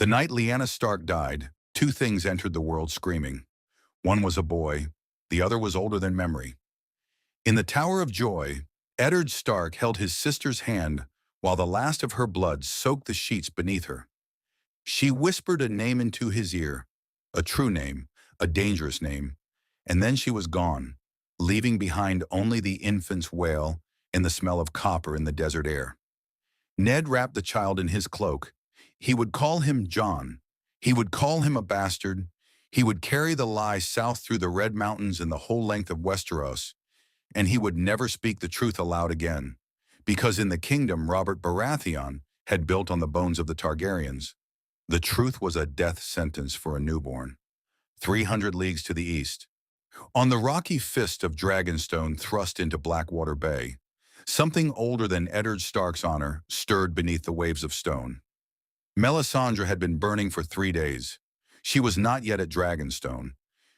The night Lyanna Stark died, two things entered the world screaming. One was a boy, the other was older than memory. In the Tower of Joy, Eddard Stark held his sister's hand while the last of her blood soaked the sheets beneath her. She whispered a name into his ear, a true name, a dangerous name, and then she was gone, leaving behind only the infant's wail and the smell of copper in the desert air. Ned wrapped the child in his cloak. He would call him Jon. He would call him a bastard. He would carry the lie south through the Red Mountains and the whole length of Westeros, and he would never speak the truth aloud again, because in the kingdom Robert Baratheon had built on the bones of the Targaryens. The truth was a death sentence for a newborn. 300 leagues to the east, on the rocky fist of Dragonstone thrust into Blackwater Bay, something older than Eddard Stark's honor stirred beneath the waves of stone. Melisandre had been burning for 3 days. She was not yet at Dragonstone.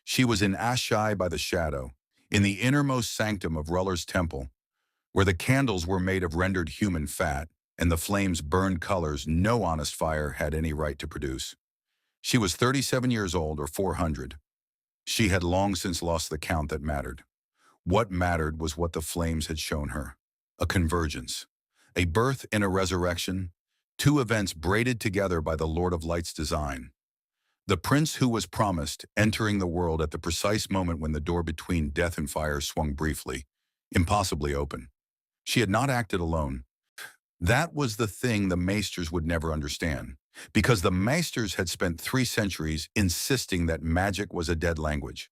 She was in Asshai by the Shadow, in the innermost sanctum of R'hllor's temple, where the candles were made of rendered human fat and the flames burned colors no honest fire had any right to produce. She was 37 years old, or 400. She had long since lost the count that mattered. What mattered was what the flames had shown her. A convergence, a birth and a resurrection, two events braided together by the Lord of Light's design. The prince who was promised, entering the world at the precise moment when the door between death and fire swung briefly, impossibly open. She had not acted alone. That was the thing the Maesters would never understand, because the Maesters had spent 3 centuries insisting that magic was a dead language.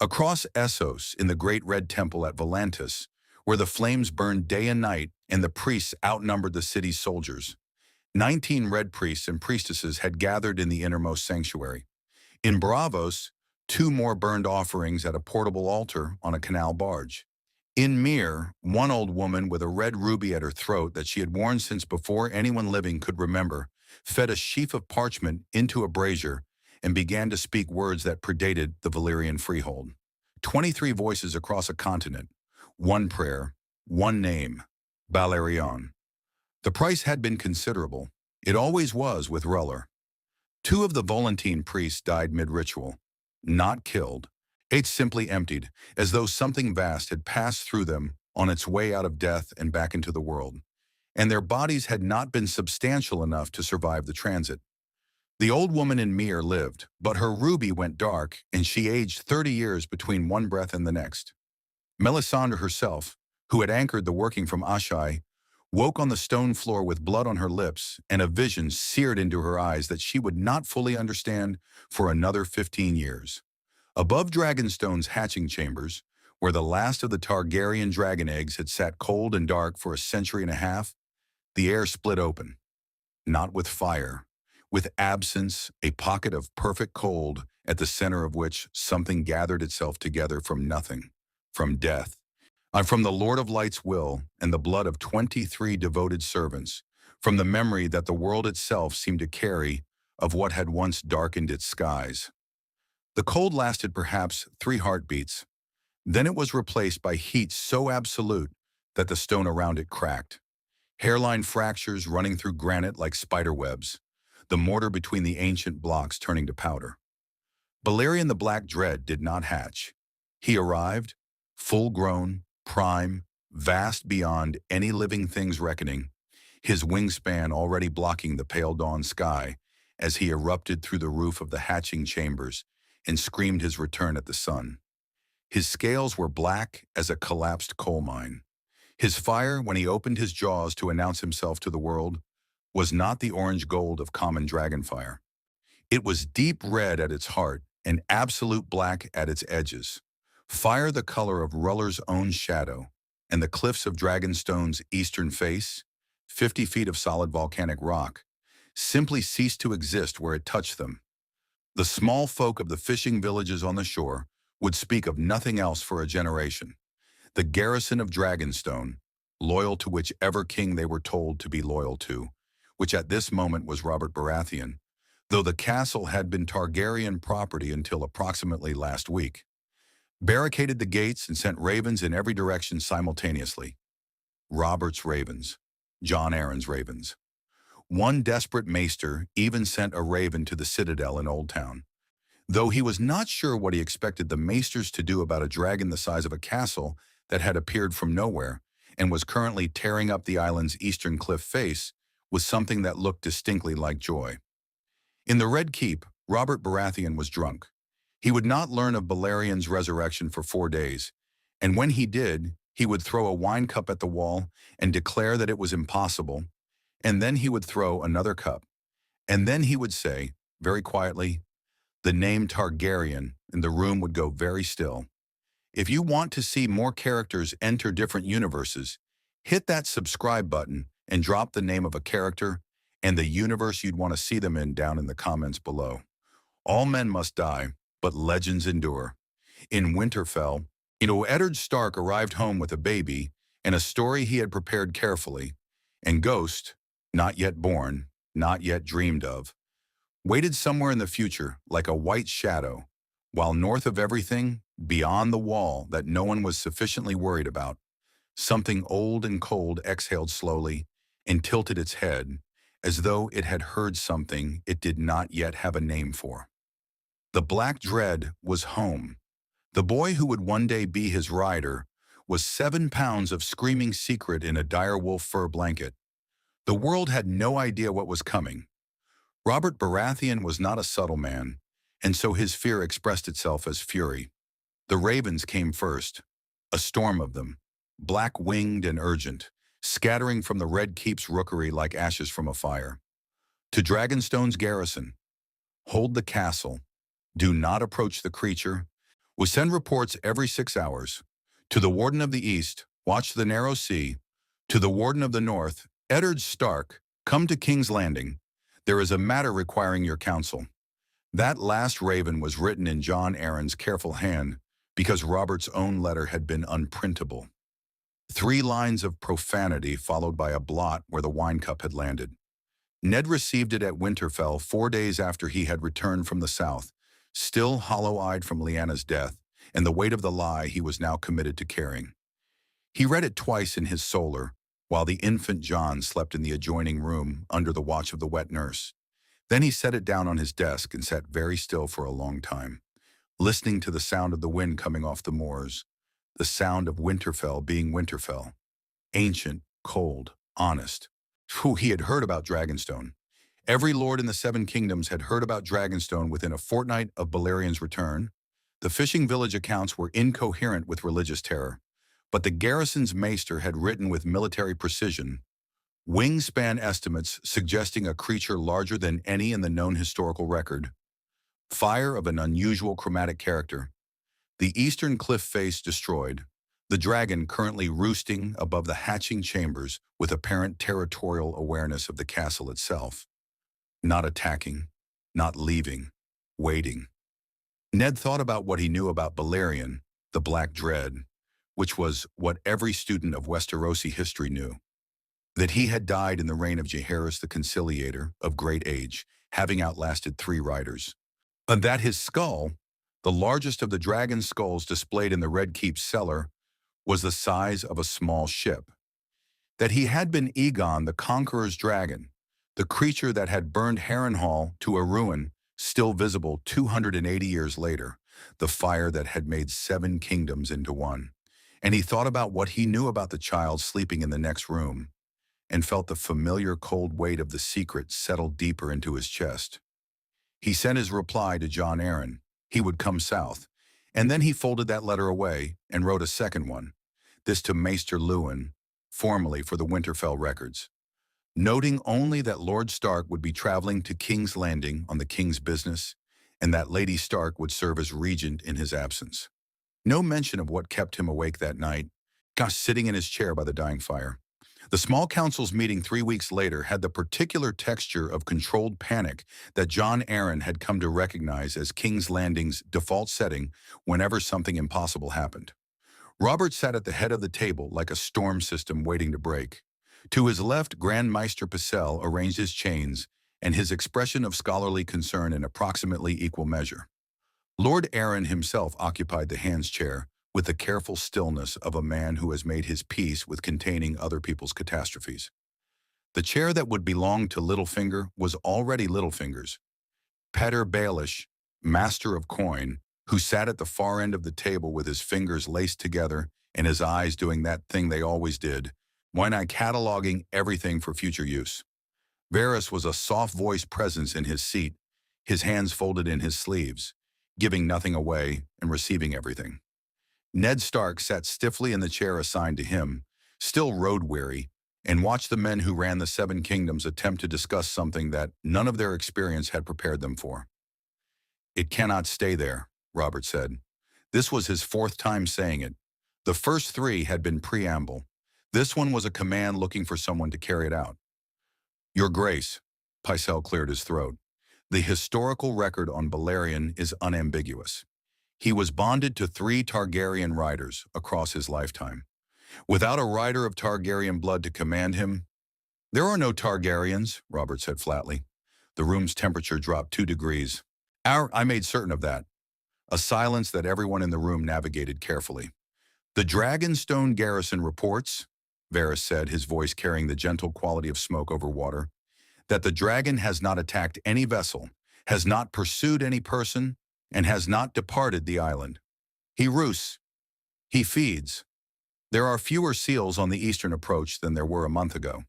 Across Essos, in the great red temple at Volantis, where the flames burned day and night and the priests outnumbered the city's soldiers, 19 red priests and priestesses had gathered in the innermost sanctuary. In Braavos, 2 more burned offerings at a portable altar on a canal barge. In Myr, one old woman with a red ruby at her throat that she had worn since before anyone living could remember, fed a sheaf of parchment into a brazier and began to speak words that predated the Valyrian freehold. 23 voices across a continent, one prayer, one name, Balerion. The price had been considerable. It always was with R'hllor. 2 of the Volantene priests died mid-ritual, not killed. 8 simply emptied, as though something vast had passed through them on its way out of death and back into the world, and their bodies had not been substantial enough to survive the transit. The old woman in Myr lived, but her ruby went dark, and she aged 30 years between one breath and the next. Melisandre herself, who had anchored the working from Asshai, woke on the stone floor with blood on her lips and a vision seared into her eyes that she would not fully understand for another 15 years. Above Dragonstone's hatching chambers, where the last of the Targaryen dragon eggs had sat cold and dark for a century and a half, the air split open. Not with fire, with absence, a pocket of perfect cold at the center of which something gathered itself together from nothing, from death, from the Lord of Light's will and the blood of 23 devoted servants, from the memory that the world itself seemed to carry of what had once darkened its skies. The cold lasted perhaps 3 heartbeats. Then it was replaced by heat so absolute that the stone around it cracked. Hairline fractures running through granite like spider webs, the mortar between the ancient blocks turning to powder. Balerion the Black Dread did not hatch. He arrived, full-grown, prime, vast beyond any living thing's reckoning, his wingspan already blocking the pale dawn sky as he erupted through the roof of the hatching chambers and screamed his return at the sun. His scales were black as a collapsed coal mine. His fire, when he opened his jaws to announce himself to the world, was not the orange gold of common dragonfire. It was deep red at its heart and absolute black at its edges. Fire the color of R'hllor's own shadow, and the cliffs of Dragonstone's eastern face, 50 feet of solid volcanic rock, simply ceased to exist where it touched them. The small folk of the fishing villages on the shore would speak of nothing else for a generation. The garrison of Dragonstone, loyal to whichever king they were told to be loyal to, which at this moment was Robert Baratheon, though the castle had been Targaryen property until approximately last week, barricaded the gates and sent ravens in every direction simultaneously. Robert's ravens, Jon Arryn's ravens. One desperate maester even sent a raven to the citadel in Old Town. Though he was not sure what he expected the maesters to do about a dragon the size of a castle that had appeared from nowhere and was currently tearing up the island's eastern cliff face, was something that looked distinctly like joy. In the Red Keep, Robert Baratheon was drunk. He would not learn of Balerian's resurrection for 4 days, and when he did, he would throw a wine cup at the wall and declare that it was impossible, and then he would throw another cup, and then he would say, very quietly, the name Targaryen, and the room would go very still. If you want to see more characters enter different universes, hit that subscribe button and drop the name of a character and the universe you'd want to see them in down in the comments below. All men must die, but legends endure. In Winterfell, Eddard Stark arrived home with a baby and a story he had prepared carefully, and Ghost, not yet born, not yet dreamed of, waited somewhere in the future like a white shadow, while north of everything, beyond the wall that no one was sufficiently worried about, something old and cold exhaled slowly and tilted its head, as though it had heard something it did not yet have a name for. The Black Dread was home. The boy who would one day be his rider was 7 pounds of screaming secret in a direwolf fur blanket. The world had no idea what was coming. Robert Baratheon was not a subtle man, and so his fear expressed itself as fury. The ravens came first, a storm of them, black-winged and urgent, scattering from the Red Keep's rookery like ashes from a fire. To Dragonstone's garrison, hold the castle, do not approach the creature, we send reports every 6 hours. To the Warden of the East, watch the narrow sea. To the Warden of the North, Eddard Stark, come to King's Landing. There is a matter requiring your counsel. That last raven was written in Jon Arryn's careful hand because Robert's own letter had been unprintable. 3 lines of profanity followed by a blot where the wine cup had landed. Ned received it at Winterfell 4 days after he had returned from the south, still hollow-eyed from Lyanna's death and the weight of the lie he was now committed to carrying. He read it twice in his solar, while the infant Jon slept in the adjoining room under the watch of the wet nurse. Then he set it down on his desk and sat very still for a long time, listening to the sound of the wind coming off the moors, the sound of Winterfell being Winterfell, ancient, cold, honest. He had heard about Dragonstone. Every lord in the 7 kingdoms had heard about Dragonstone within a fortnight of Balerian's return. The fishing village accounts were incoherent with religious terror, but the garrison's maester had written with military precision, wingspan estimates suggesting a creature larger than any in the known historical record, fire of an unusual chromatic character, the eastern cliff face destroyed, the dragon currently roosting above the hatching chambers with apparent territorial awareness of the castle itself. Not attacking, not leaving, waiting. Ned thought about what he knew about Balerion, the Black Dread, which was what every student of Westerosi history knew. That he had died in the reign of Jaehaerys the Conciliator, of great age, having outlasted 3 riders. And that his skull, the largest of the dragon skulls displayed in the Red Keep cellar, was the size of a small ship. That he had been Aegon the Conqueror's dragon, the creature that had burned Harrenhal to a ruin, still visible 280 years later, the fire that had made 7 kingdoms into one. And he thought about what he knew about the child sleeping in the next room, and felt the familiar cold weight of the secret settle deeper into his chest. He sent his reply to Jon Arryn. He would come south, and then he folded that letter away and wrote a second one, this to Maester Luwin, formally for the Winterfell records, noting only that Lord Stark would be traveling to King's Landing on the king's business, and that Lady Stark would serve as regent in his absence. No mention of what kept him awake that night, sitting in his chair by the dying fire. The small council's meeting 3 weeks later had the particular texture of controlled panic that Jon Arryn had come to recognize as King's Landing's default setting whenever something impossible happened. Robert sat at the head of the table like a storm system waiting to break. To his left, Grand Maester Pycelle arranged his chains and his expression of scholarly concern in approximately equal measure. Lord Arryn himself occupied the hand's chair, with the careful stillness of a man who has made his peace with containing other people's catastrophes. The chair that would belong to Littlefinger was already Littlefinger's. Petter Baelish, master of coin, who sat at the far end of the table with his fingers laced together and his eyes doing that thing they always did, why not cataloging everything for future use. Varys was a soft-voiced presence in his seat, his hands folded in his sleeves, giving nothing away and receiving everything. Ned Stark sat stiffly in the chair assigned to him, still road-weary, and watched the men who ran the Seven Kingdoms attempt to discuss something that none of their experience had prepared them for. "It cannot stay there," Robert said. This was his fourth time saying it. The first three had been preamble. This one was a command looking for someone to carry it out. "Your Grace," Pycelle cleared his throat. "The historical record on Balerion is unambiguous. He was bonded to 3 Targaryen riders across his lifetime. Without a rider of Targaryen blood to command him—" "There are no Targaryens," Robert said flatly. The room's temperature dropped 2 degrees. I made certain of that." A silence that everyone in the room navigated carefully. "The Dragonstone garrison reports," Varys said, his voice carrying the gentle quality of smoke over water, "that the dragon has not attacked any vessel, has not pursued any person, and has not departed the island. He roosts. He feeds. There are fewer seals on the eastern approach than there were a month ago.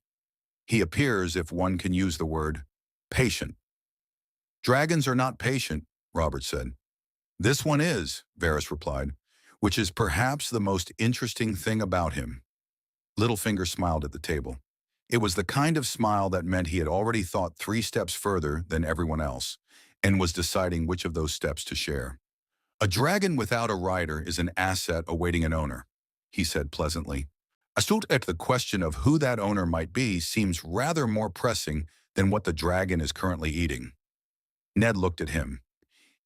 He appears, if one can use the word, patient." "Dragons are not patient," Robert said. "This one is," Varys replied, "which is perhaps the most interesting thing about him." Littlefinger smiled at the table. It was the kind of smile that meant he had already thought 3 steps further than everyone else, and was deciding which of those steps to share. "A dragon without a rider is an asset awaiting an owner," he said pleasantly. "Assault at the question of who that owner might be seems rather more pressing than what the dragon is currently eating." Ned looked at him.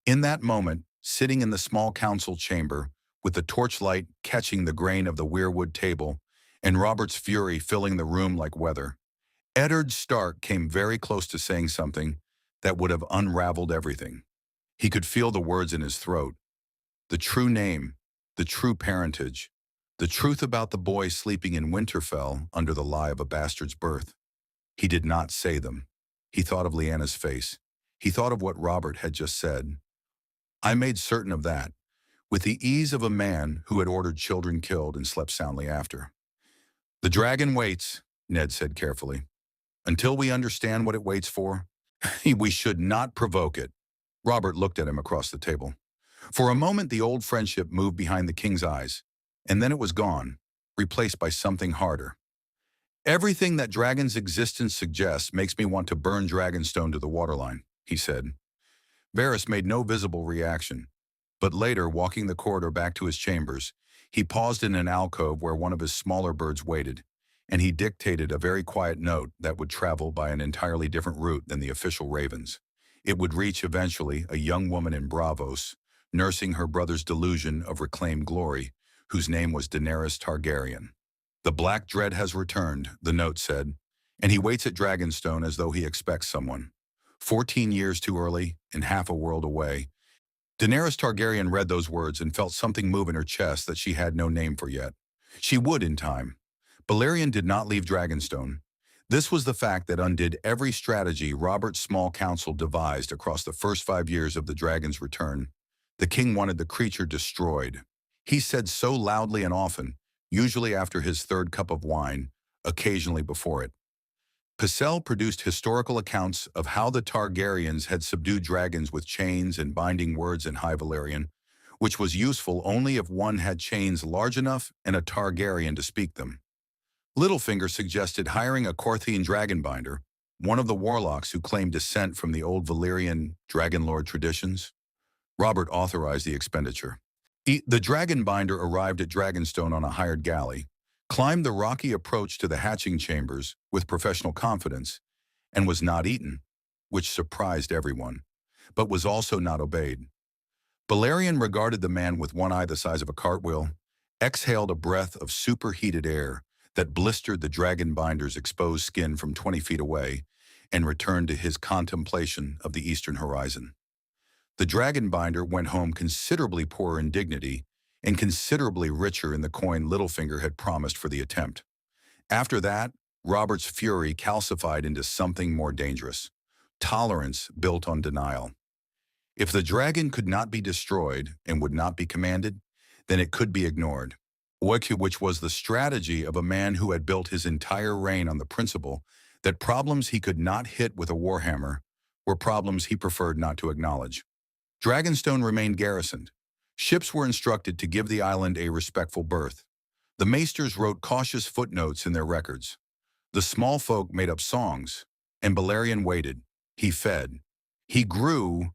In that moment, sitting in the small council chamber, with the torchlight catching the grain of the weirwood table, and Robert's fury filling the room like weather, Eddard Stark came very close to saying something that would have unraveled everything. He could feel the words in his throat. The true name, the true parentage, the truth about the boy sleeping in Winterfell under the lie of a bastard's birth. He did not say them. He thought of Lyanna's face. He thought of what Robert had just said. "I made certain of that," with the ease of a man who had ordered children killed and slept soundly after. "The dragon waits," Ned said carefully. "Until we understand what it waits for, we should not provoke it." Robert looked at him across the table. For a moment the old friendship moved behind the king's eyes, and then it was gone, replaced by something harder. "Everything that dragon's existence suggests makes me want to burn Dragonstone to the waterline," he said. Varys made no visible reaction, but later, walking the corridor back to his chambers, he paused in an alcove where one of his smaller birds waited, and he dictated a very quiet note that would travel by an entirely different route than the official ravens. It would reach eventually a young woman in Braavos, nursing her brother's delusion of reclaimed glory, whose name was Daenerys Targaryen. "The Black Dread has returned," the note said, "and he waits at Dragonstone as though he expects someone. 14 years too early and half a world away." Daenerys Targaryen read those words and felt something move in her chest that she had no name for yet. She would in time. Balerion did not leave Dragonstone. This was the fact that undid every strategy Robert's small council devised across the first 5 years of the dragon's return. The king wanted the creature destroyed. He said so loudly and often, usually after his 3rd cup of wine, occasionally before it. Pycelle produced historical accounts of how the Targaryens had subdued dragons with chains and binding words in High Valyrian, which was useful only if one had chains large enough and a Targaryen to speak them. Littlefinger suggested hiring a Corthian dragonbinder, one of the warlocks who claimed descent from the old Valyrian dragonlord traditions. Robert authorized the expenditure. The dragonbinder arrived at Dragonstone on a hired galley, climbed the rocky approach to the hatching chambers with professional confidence, and was not eaten, which surprised everyone, but was also not obeyed. Balerion regarded the man with one eye the size of a cartwheel, exhaled a breath of superheated air that blistered the dragonbinder's exposed skin from 20 feet away, and returned to his contemplation of the eastern horizon. The dragonbinder went home considerably poorer in dignity and considerably richer in the coin Littlefinger had promised for the attempt. After that, Robert's fury calcified into something more dangerous. Tolerance built on denial. If the dragon could not be destroyed and would not be commanded, then it could be ignored. Which was the strategy of a man who had built his entire reign on the principle that problems he could not hit with a warhammer were problems he preferred not to acknowledge. Dragonstone remained garrisoned. Ships were instructed to give the island a respectful berth. The maesters wrote cautious footnotes in their records. The small folk made up songs, and Balerion waited. He fed. He grew,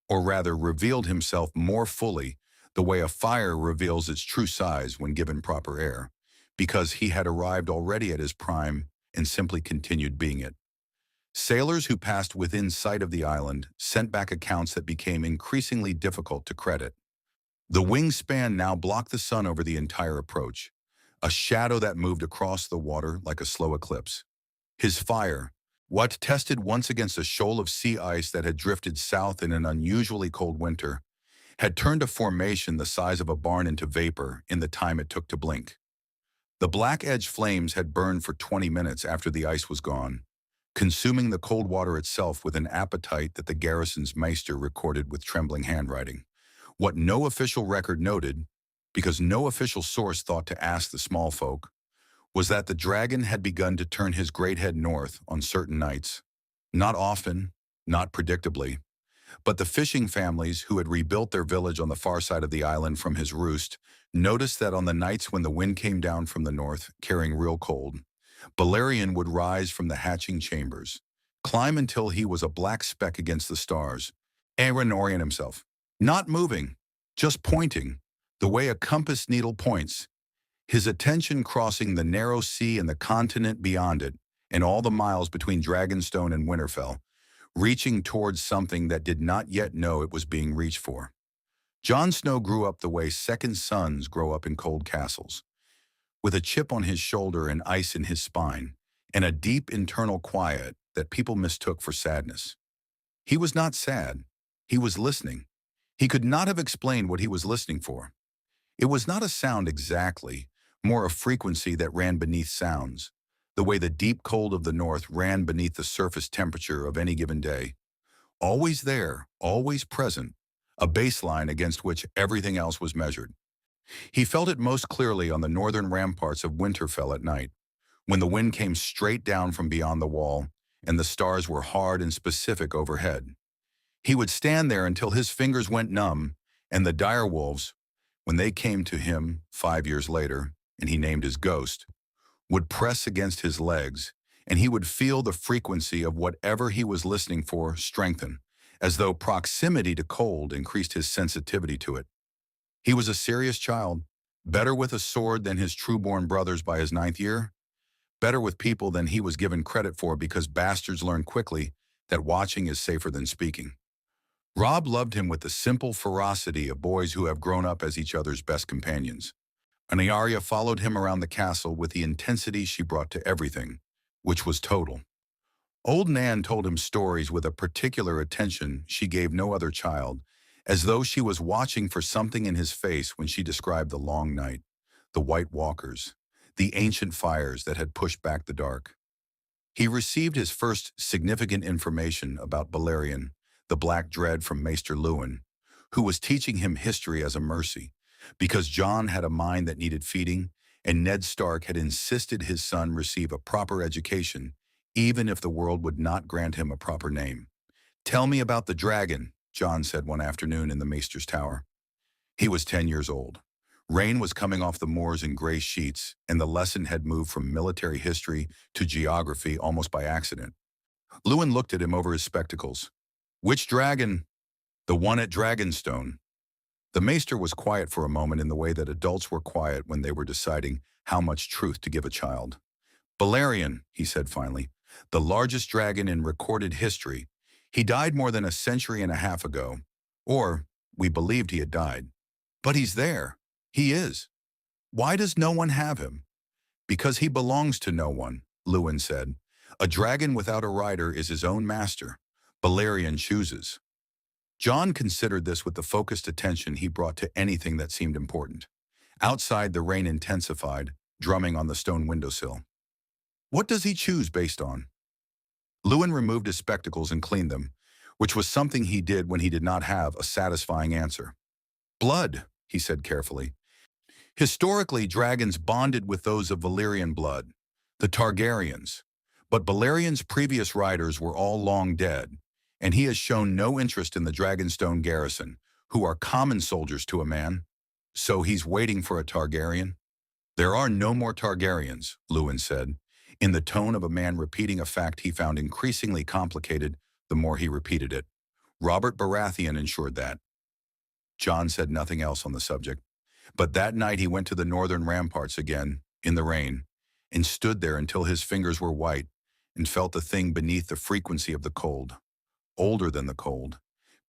or rather revealed himself more fully, the way a fire reveals its true size when given proper air, because he had arrived already at his prime and simply continued being it. Sailors who passed within sight of the island sent back accounts that became increasingly difficult to credit. The wingspan now blocked the sun over the entire approach, a shadow that moved across the water like a slow eclipse. His fire, what tested once against a shoal of sea ice that had drifted south in an unusually cold winter, had turned a formation the size of a barn into vapor in the time it took to blink. The black-edged flames had burned for 20 minutes after the ice was gone, consuming the cold water itself with an appetite that the garrison's maester recorded with trembling handwriting. What no official record noted, because no official source thought to ask the small folk, was that the dragon had begun to turn his great head north on certain nights. Not often, not predictably, but the fishing families who had rebuilt their village on the far side of the island from his roost noticed that on the nights when the wind came down from the north, carrying real cold, Balerion would rise from the hatching chambers, climb until he was a black speck against the stars, and orient himself, not moving, just pointing, the way a compass needle points, his attention crossing the narrow sea and the continent beyond it, and all the miles between Dragonstone and Winterfell, reaching towards something that did not yet know it was being reached for. Jon Snow grew up the way second sons grow up in cold castles, with a chip on his shoulder and ice in his spine, and a deep internal quiet that people mistook for sadness. He was not sad. He was listening. He could not have explained what he was listening for. It was not a sound exactly, more a frequency that ran beneath sounds, the way the deep cold of the north ran beneath the surface temperature of any given day. Always there, always present, a baseline against which everything else was measured. He felt it most clearly on the northern ramparts of Winterfell at night, when the wind came straight down from beyond the wall and the stars were hard and specific overhead. He would stand there until his fingers went numb, and the direwolves, when they came to him 5 years later, and he named his ghost, would press against his legs, and he would feel the frequency of whatever he was listening for strengthen, as though proximity to cold increased his sensitivity to it. He was a serious child, better with a sword than his true-born brothers by his 9th year, better with people than he was given credit for because bastards learn quickly that watching is safer than speaking. Robb loved him with the simple ferocity of boys who have grown up as each other's best companions. And Arya followed him around the castle with the intensity she brought to everything, which was total. Old Nan told him stories with a particular attention she gave no other child, as though she was watching for something in his face when she described the long night, the White Walkers, the ancient fires that had pushed back the dark. He received his first significant information about Balerion, the Black Dread from Maester Luwin, who was teaching him history as a mercy, because Jon had a mind that needed feeding, and Ned Stark had insisted his son receive a proper education, even if the world would not grant him a proper name. "Tell me about the dragon," Jon said one afternoon in the Maester's Tower. He was 10 years old. Rain was coming off the moors in gray sheets, and the lesson had moved from military history to geography almost by accident. Luwin looked at him over his spectacles. "Which dragon?" "The one at Dragonstone." The Maester was quiet for a moment in the way that adults were quiet when they were deciding how much truth to give a child. "Balerion," he said finally, "the largest dragon in recorded history. He died more than a century and a half ago. Or, we believed he had died. But he's there. He is. Why does no one have him?" "Because he belongs to no one," Luwin said. "A dragon without a rider is his own master. Balerion chooses." Jon considered this with the focused attention he brought to anything that seemed important. Outside, the rain intensified, drumming on the stone windowsill. What does he choose based on? Lewin removed his spectacles and cleaned them, which was something he did when he did not have a satisfying answer. Blood, he said carefully. Historically, dragons bonded with those of Valyrian blood, the Targaryens. But Balerian's previous riders were all long dead, and he has shown no interest in the Dragonstone garrison, who are common soldiers to a man. So he's waiting for a Targaryen? There are no more Targaryens, Lewin said, in the tone of a man repeating a fact he found increasingly complicated the more he repeated it. Robert Baratheon ensured that. Jon said nothing else on the subject. But that night he went to the northern ramparts again, in the rain, and stood there until his fingers were white and felt the thing beneath the frequency of the cold, older than the cold,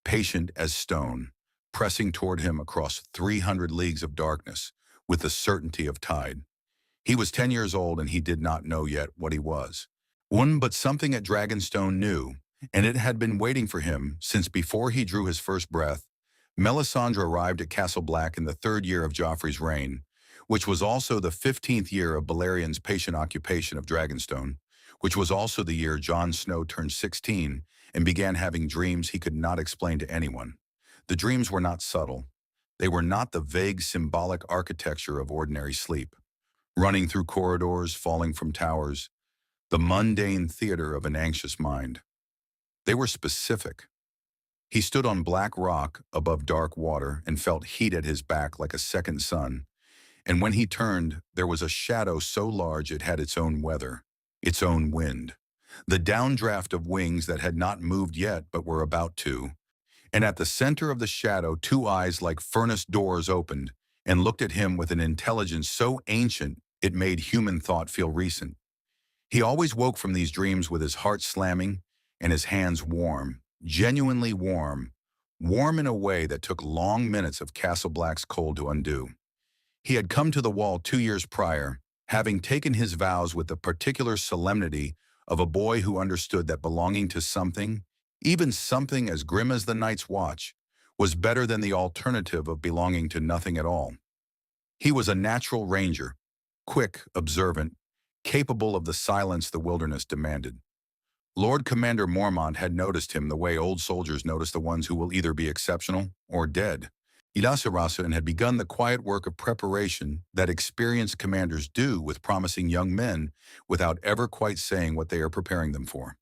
patient as stone, pressing toward him across 300 leagues of darkness with the certainty of tide. He was 10 years old and he did not know yet what he was. One but something at Dragonstone knew, and it had been waiting for him since before he drew his first breath. Melisandre arrived at Castle Black in the 3rd year of Joffrey's reign, which was also the 15th year of Balerian's patient occupation of Dragonstone, which was also the year Jon Snow turned 16 and began having dreams he could not explain to anyone. The dreams were not subtle. They were not the vague symbolic architecture of ordinary sleep, running through corridors, falling from towers, the mundane theater of an anxious mind. They were specific. He stood on black rock above dark water and felt heat at his back like a second sun. And when he turned, there was a shadow so large it had its own weather, its own wind, the downdraft of wings that had not moved yet but were about to. And at the center of the shadow, 2 eyes like furnace doors opened and looked at him with an intelligence so ancient it made human thought feel recent. He always woke from these dreams with his heart slamming and his hands warm, genuinely warm, warm in a way that took long minutes of Castle Black's cold to undo. He had come to the wall 2 years prior, having taken his vows with the particular solemnity of a boy who understood that belonging to something, even something as grim as the Night's Watch, was better than the alternative of belonging to nothing at all. He was a natural ranger, quick, observant, capable of the silence the wilderness demanded. Lord Commander Mormont had noticed him the way old soldiers notice the ones who will either be exceptional or dead. Ilasarasan had begun the quiet work of preparation that experienced commanders do with promising young men without ever quite saying what they are preparing them for.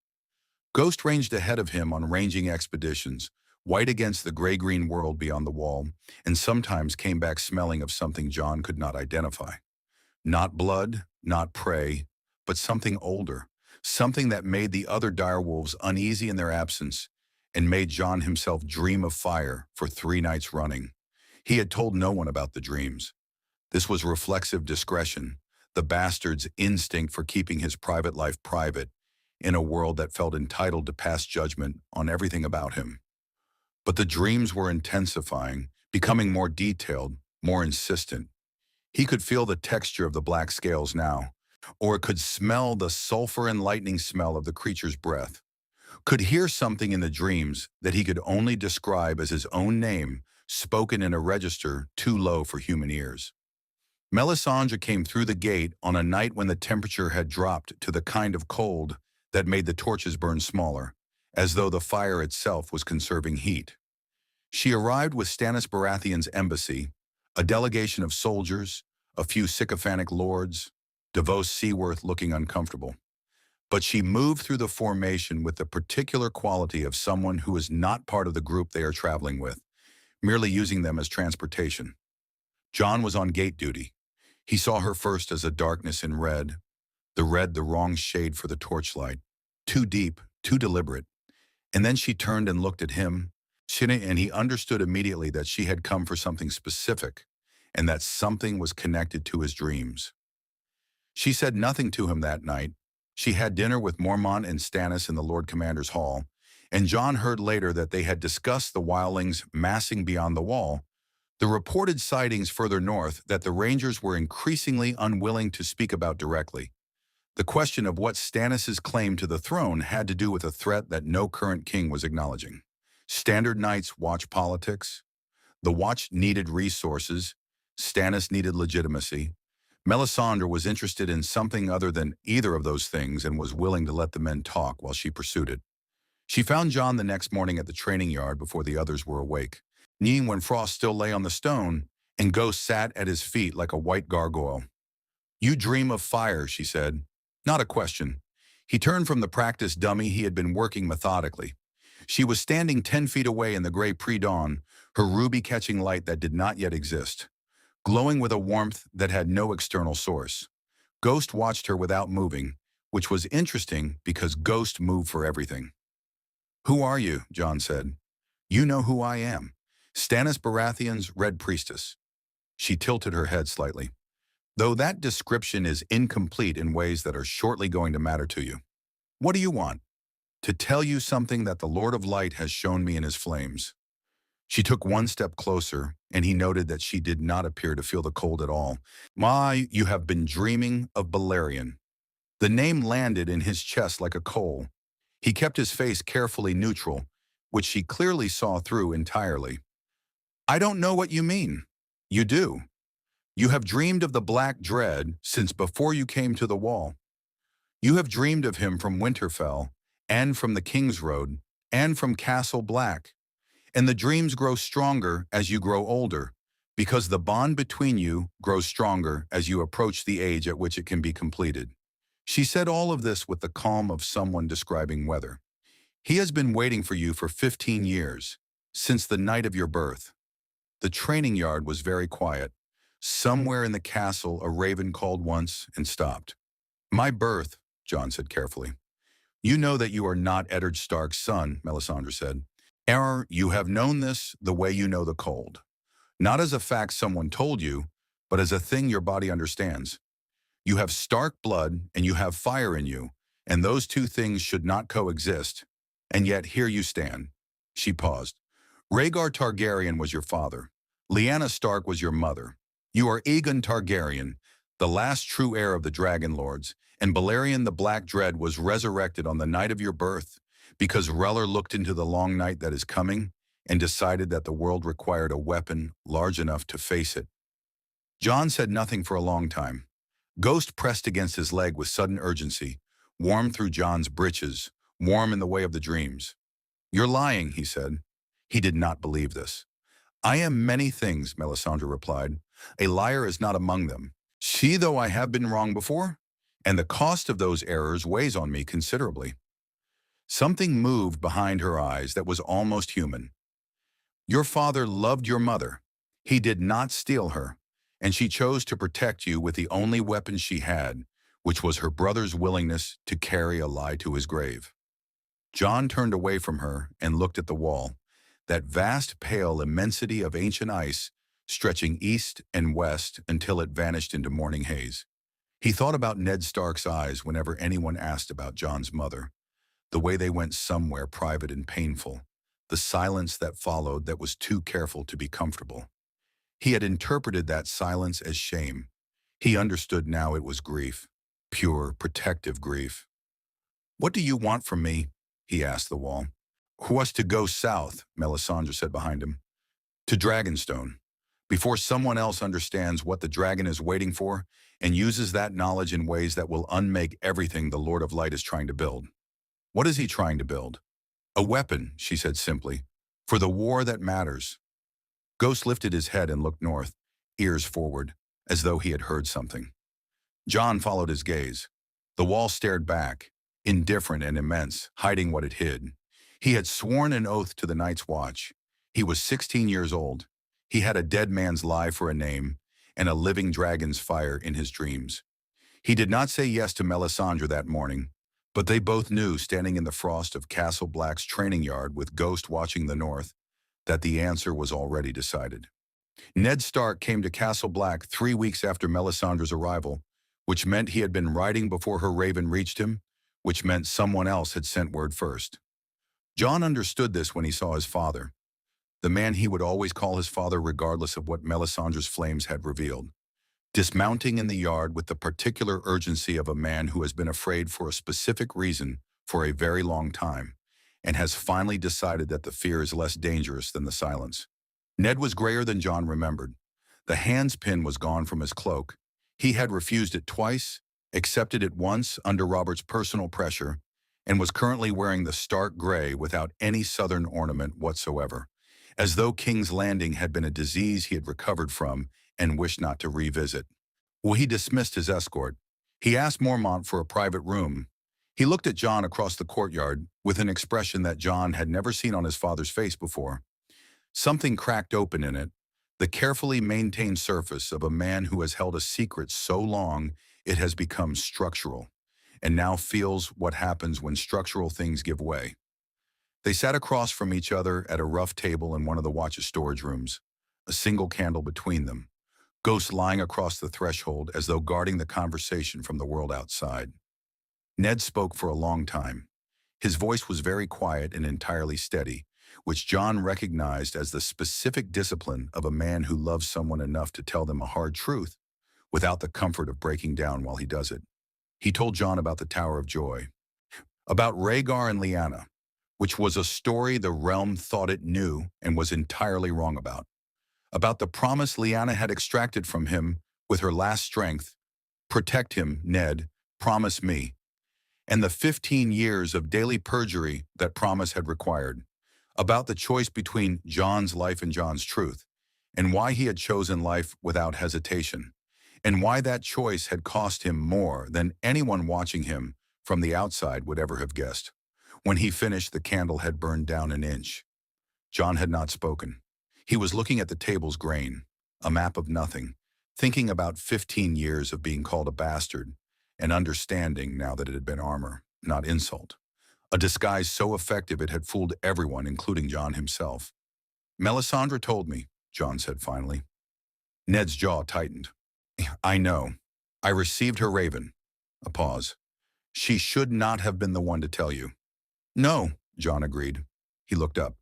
Ghost ranged ahead of him on ranging expeditions, white against the gray-green world beyond the wall, and sometimes came back smelling of something Jon could not identify. Not blood, not prey, but something older, something that made the other direwolves uneasy in their absence and made Jon himself dream of fire for 3 nights running. He had told no one about the dreams. This was reflexive discretion, the bastard's instinct for keeping his private life private in a world that felt entitled to pass judgment on everything about him. But the dreams were intensifying, becoming more detailed, more insistent. He could feel the texture of the black scales now, or could smell the sulfur and lightning smell of the creature's breath, could hear something in the dreams that he could only describe as his own name spoken in a register too low for human ears. Melisandre came through the gate on a night when the temperature had dropped to the kind of cold that made the torches burn smaller, as though the fire itself was conserving heat. She arrived with Stannis Baratheon's embassy, a delegation of soldiers, a few sycophantic lords, Davos Seaworth looking uncomfortable. But she moved through the formation with the particular quality of someone who is not part of the group they are traveling with, merely using them as transportation. Jon was on gate duty. He saw her first as a darkness in red the wrong shade for the torchlight, too deep, too deliberate. And then she turned and looked at him, and he understood immediately that she had come for something specific, and that something was connected to his dreams. She said nothing to him that night. She had dinner with Mormont and Stannis in the Lord Commander's hall, and Jon heard later that they had discussed the wildlings massing beyond the wall, the reported sightings further north that the Rangers were increasingly unwilling to speak about directly. The question of what Stannis' claim to the throne had to do with a threat that no current king was acknowledging. Standard Knights watch politics. The watch needed resources. Stannis needed legitimacy. Melisandre was interested in something other than either of those things and was willing to let the men talk while she pursued it. She found Jon the next morning at the training yard before the others were awake, kneeling when Frost still lay on the stone, and Ghost sat at his feet like a white gargoyle. "You dream of fire," she said. Not a question. He turned from the practice dummy he had been working methodically. She was standing 10 feet away in the gray pre-dawn, her ruby catching light that did not yet exist, glowing with a warmth that had no external source. Ghost watched her without moving, which was interesting because Ghost moved for everything. "Who are you?" Jon said. "You know who I am. Stannis Baratheon's Red Priestess." She tilted her head slightly. "Though that description is incomplete in ways that are shortly going to matter to you. What do you want?" "To tell you something that the Lord of Light has shown me in his flames." She took one step closer, and he noted that she did not appear to feel the cold at all. "My, you have been dreaming of Balerion." The name landed in his chest like a coal. He kept his face carefully neutral, which she clearly saw through entirely. "I don't know what you mean." "You do. You have dreamed of the Black Dread since before you came to the Wall. You have dreamed of him from Winterfell, and from the King's Road, and from Castle Black. And the dreams grow stronger as you grow older, because the bond between you grows stronger as you approach the age at which it can be completed." She said all of this with the calm of someone describing weather. "He has been waiting for you for 15 years, since the night of your birth." The training yard was very quiet. Somewhere in the castle, a raven called once and stopped. "My birth," Jon said carefully. "You know that you are not Eddard Stark's son," Melisandre said. You have known this the way you know the cold. Not as a fact someone told you, but as a thing your body understands. You have Stark blood and you have fire in you, and those two things should not coexist. And yet here you stand." She paused. "Rhaegar Targaryen was your father. Lyanna Stark was your mother. You are Aegon Targaryen, the last true heir of the Dragon Lords, and Balerion the Black Dread was resurrected on the night of your birth, because Reller looked into the long night that is coming and decided that the world required a weapon large enough to face it." Jon said nothing for a long time. Ghost pressed against his leg with sudden urgency, warm through Jon's breeches, warm in the way of the dreams. "You're lying," he said. He did not believe this. "I am many things," Melisandre replied. "A liar is not among them. See, though I have been wrong before, and the cost of those errors weighs on me considerably." Something moved behind her eyes that was almost human. "Your father loved your mother. He did not steal her, and she chose to protect you with the only weapon she had, which was her brother's willingness to carry a lie to his grave." Jon turned away from her and looked at the wall, that vast pale immensity of ancient ice stretching east and west until it vanished into morning haze. He thought about Ned Stark's eyes whenever anyone asked about Jon's mother, the way they went somewhere private and painful, the silence that followed that was too careful to be comfortable. He had interpreted that silence as shame. He understood now it was grief, pure, protective grief. "What do you want from me?" he asked the wall. "Who was to go south," Melisandre said behind him. "To Dragonstone, before someone else understands what the dragon is waiting for and uses that knowledge in ways that will unmake everything the Lord of Light is trying to build." "What is he trying to build?" "A weapon," she said simply, "for the war that matters." Ghost lifted his head and looked north, ears forward, as though he had heard something. Jon followed his gaze. The wall stared back, indifferent and immense, hiding what it hid. He had sworn an oath to the Night's Watch. He was 16 years old. He had a dead man's lie for a name, and a living dragon's fire in his dreams. He did not say yes to Melisandre that morning, but they both knew, standing in the frost of Castle Black's training yard with Ghost watching the north, that the answer was already decided. Ned Stark came to Castle Black 3 weeks after Melisandre's arrival, which meant he had been riding before her raven reached him, which meant someone else had sent word first. Jon understood this when he saw his father, the man he would always call his father regardless of what Melisandre's flames had revealed, dismounting in the yard with the particular urgency of a man who has been afraid for a specific reason for a very long time, and has finally decided that the fear is less dangerous than the silence. Ned was grayer than Jon remembered. The handspin was gone from his cloak. He had refused it twice, accepted it once under Robert's personal pressure, and was currently wearing the stark gray without any southern ornament whatsoever, as though King's Landing had been a disease he had recovered from and wished not to revisit. Well, he dismissed his escort. He asked Mormont for a private room. He looked at Jon across the courtyard with an expression that Jon had never seen on his father's face before. Something cracked open in it, the carefully maintained surface of a man who has held a secret so long it has become structural, and now feels what happens when structural things give way. They sat across from each other at a rough table in one of the watch's storage rooms, a single candle between them, Ghost lying across the threshold as though guarding the conversation from the world outside. Ned spoke for a long time. His voice was very quiet and entirely steady, which Jon recognized as the specific discipline of a man who loves someone enough to tell them a hard truth without the comfort of breaking down while he does it. He told Jon about the Tower of Joy, about Rhaegar and Lyanna, which was a story the realm thought it knew and was entirely wrong about the promise Lyanna had extracted from him with her last strength. Protect him, Ned, promise me. And the 15 years of daily perjury that promise had required, about the choice between Jon's life and Jon's truth, and why he had chosen life without hesitation, and why that choice had cost him more than anyone watching him from the outside would ever have guessed. When he finished, the candle had burned down an inch. Jon had not spoken. He was looking at the table's grain, a map of nothing, thinking about 15 years of being called a bastard, and understanding now that it had been armor, not insult. A disguise so effective it had fooled everyone, including Jon himself. Melisandre told me, Jon said finally. Ned's jaw tightened. I know. I received her raven. A pause. She should not have been the one to tell you. No, Jon agreed. He looked up.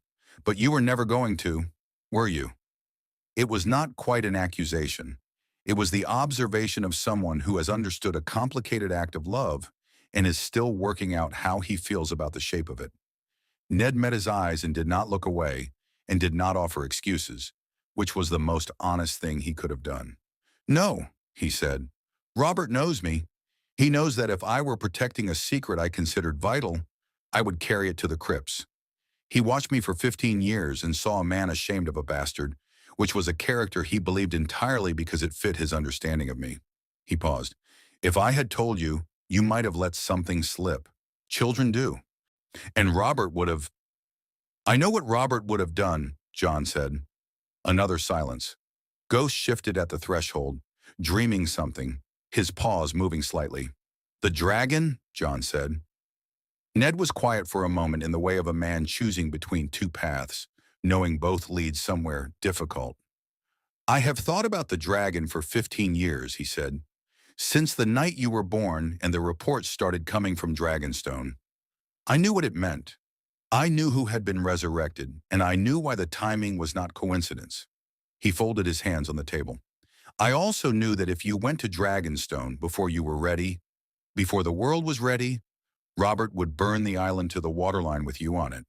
But you were never going to, were you? It was not quite an accusation. It was the observation of someone who has understood a complicated act of love and is still working out how he feels about the shape of it. Ned met his eyes and did not look away, and did not offer excuses, which was the most honest thing he could have done. No, he said. Robert knows me. He knows that if I were protecting a secret I considered vital, I would carry it to the crypts. He watched me for 15 years and saw a man ashamed of a bastard, which was a character he believed entirely because it fit his understanding of me. He paused. If I had told you, you might have let something slip. Children do. And Robert would have... I know what Robert would have done, Jon said. Another silence. Ghost shifted at the threshold, dreaming something, his paws moving slightly. The dragon, Jon said. Ned was quiet for a moment in the way of a man choosing between two paths, knowing both lead somewhere difficult. I have thought about the dragon for 15 years, he said. Since the night you were born and the reports started coming from Dragonstone. I knew what it meant. I knew who had been resurrected, and I knew why the timing was not coincidence. He folded his hands on the table. I also knew that if you went to Dragonstone before you were ready, before the world was ready, Robert would burn the island to the waterline with you on it.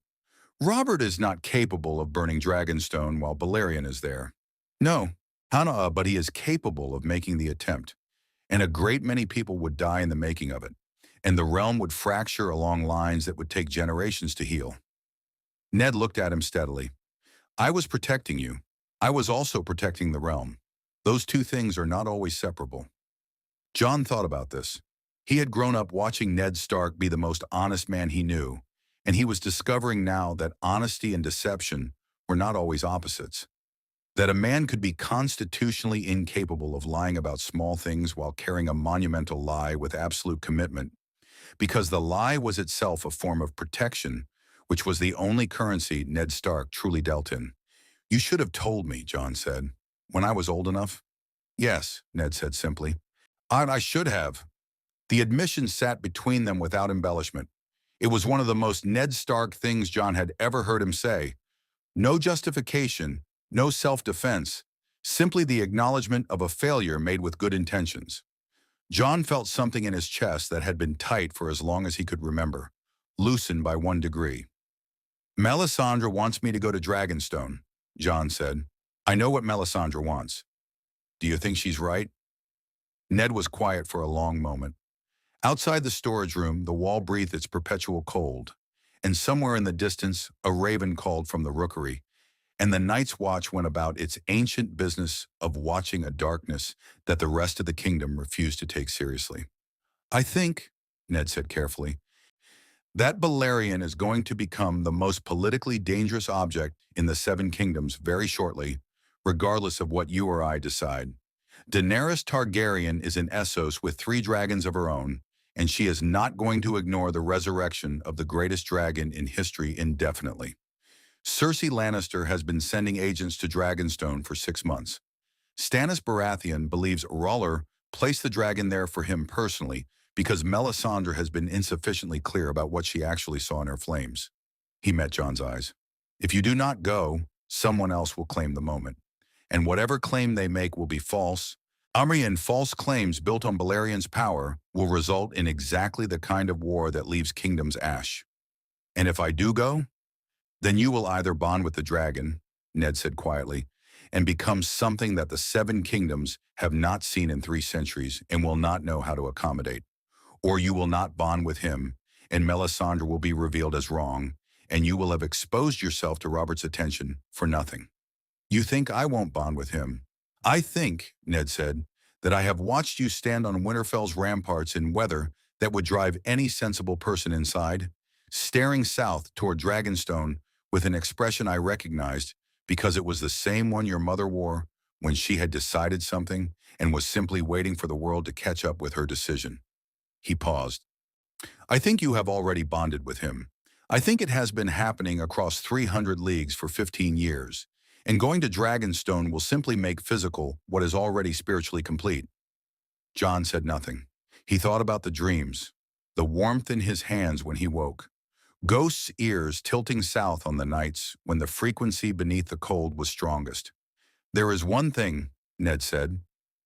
Robert is not capable of burning Dragonstone while Balerion is there. No, but he is capable of making the attempt, and a great many people would die in the making of it, and the realm would fracture along lines that would take generations to heal. Ned looked at him steadily. I was protecting you. I was also protecting the realm. Those two things are not always separable. Jon thought about this. He had grown up watching Ned Stark be the most honest man he knew, and he was discovering now that honesty and deception were not always opposites. That a man could be constitutionally incapable of lying about small things while carrying a monumental lie with absolute commitment, because the lie was itself a form of protection, which was the only currency Ned Stark truly dealt in. You should have told me, Jon said. When I was old enough? Yes, Ned said simply. I should have. The admission sat between them without embellishment. It was one of the most Ned Stark things Jon had ever heard him say. No justification, no self-defense, simply the acknowledgement of a failure made with good intentions. Jon felt something in his chest that had been tight for as long as he could remember, loosened by 1 degree. Melisandre wants me to go to Dragonstone, Jon said. I know what Melisandre wants. Do you think she's right? Ned was quiet for a long moment. Outside the storage room, the wall breathed its perpetual cold, and somewhere in the distance, a raven called from the rookery, and the night's watch went about its ancient business of watching a darkness that the rest of the kingdom refused to take seriously. I think, Ned said carefully, that Balerion is going to become the most politically dangerous object in the Seven Kingdoms very shortly, regardless of what you or I decide. Daenerys Targaryen is in Essos with 3 dragons of her own, and she is not going to ignore the resurrection of the greatest dragon in history indefinitely. Cersei Lannister has been sending agents to Dragonstone for 6 months. Stannis Baratheon believes Roller placed the dragon there for him personally because Melisandre has been insufficiently clear about what she actually saw in her flames. He met Jon's eyes. If you do not go, someone else will claim the moment. And whatever claim they make will be false. And false claims built on Balerion's power will result in exactly the kind of war that leaves kingdoms ash. And if I do go, then you will either bond with the dragon, Ned said quietly, and become something that the 7 kingdoms have not seen in 3 centuries and will not know how to accommodate. Or you will not bond with him, and Melisandre will be revealed as wrong, and you will have exposed yourself to Robert's attention for nothing. You think I won't bond with him? I think, Ned said, that I have watched you stand on Winterfell's ramparts in weather that would drive any sensible person inside, staring south toward Dragonstone with an expression I recognized because it was the same one your mother wore when she had decided something and was simply waiting for the world to catch up with her decision. He paused. I think you have already bonded with him. I think it has been happening across 300 leagues for 15 years, and going to Dragonstone will simply make physical what is already spiritually complete. Jon said nothing. He thought about the dreams, the warmth in his hands when he woke, ghosts' ears tilting south on the nights when the frequency beneath the cold was strongest. There is one thing, Ned said.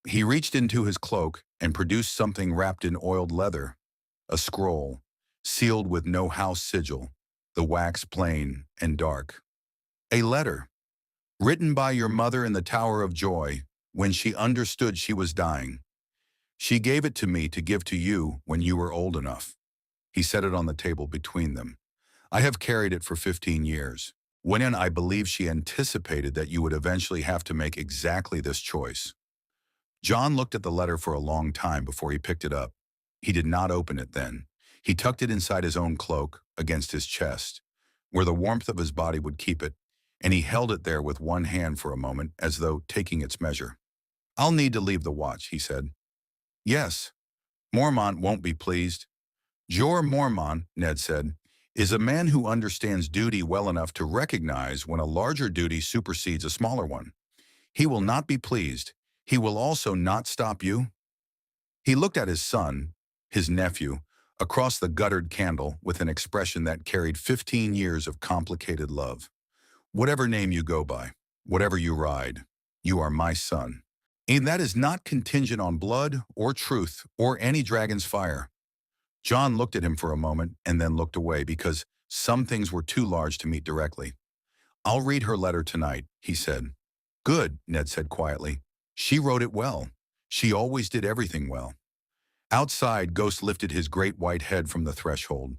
He reached into his cloak and produced something wrapped in oiled leather, a scroll, sealed with no house sigil, the wax plain and dark. A letter, written by your mother in the Tower of Joy when she understood she was dying. She gave it to me to give to you when you were old enough. He set it on the table between them. I have carried it for 15 years. When I believe she anticipated that you would eventually have to make exactly this choice. Jon looked at the letter for a long time before he picked it up. He did not open it then. He tucked it inside his own cloak, against his chest, where the warmth of his body would keep it, and he held it there with one hand for a moment as though taking its measure. I'll need to leave the watch, he said. Yes. Mormont won't be pleased. Jorah Mormont, Ned said, is a man who understands duty well enough to recognize when a larger duty supersedes a smaller one. He will not be pleased. He will also not stop you. He looked at his son, his nephew, across the guttered candle with an expression that carried 15 years of complicated love. Whatever name you go by, whatever you ride, you are my son. And that is not contingent on blood or truth or any dragon's fire. Jon looked at him for a moment and then looked away because some things were too large to meet directly. I'll read her letter tonight, he said. Good, Ned said quietly. She wrote it well. She always did everything well. Outside, Ghost lifted his great white head from the threshold,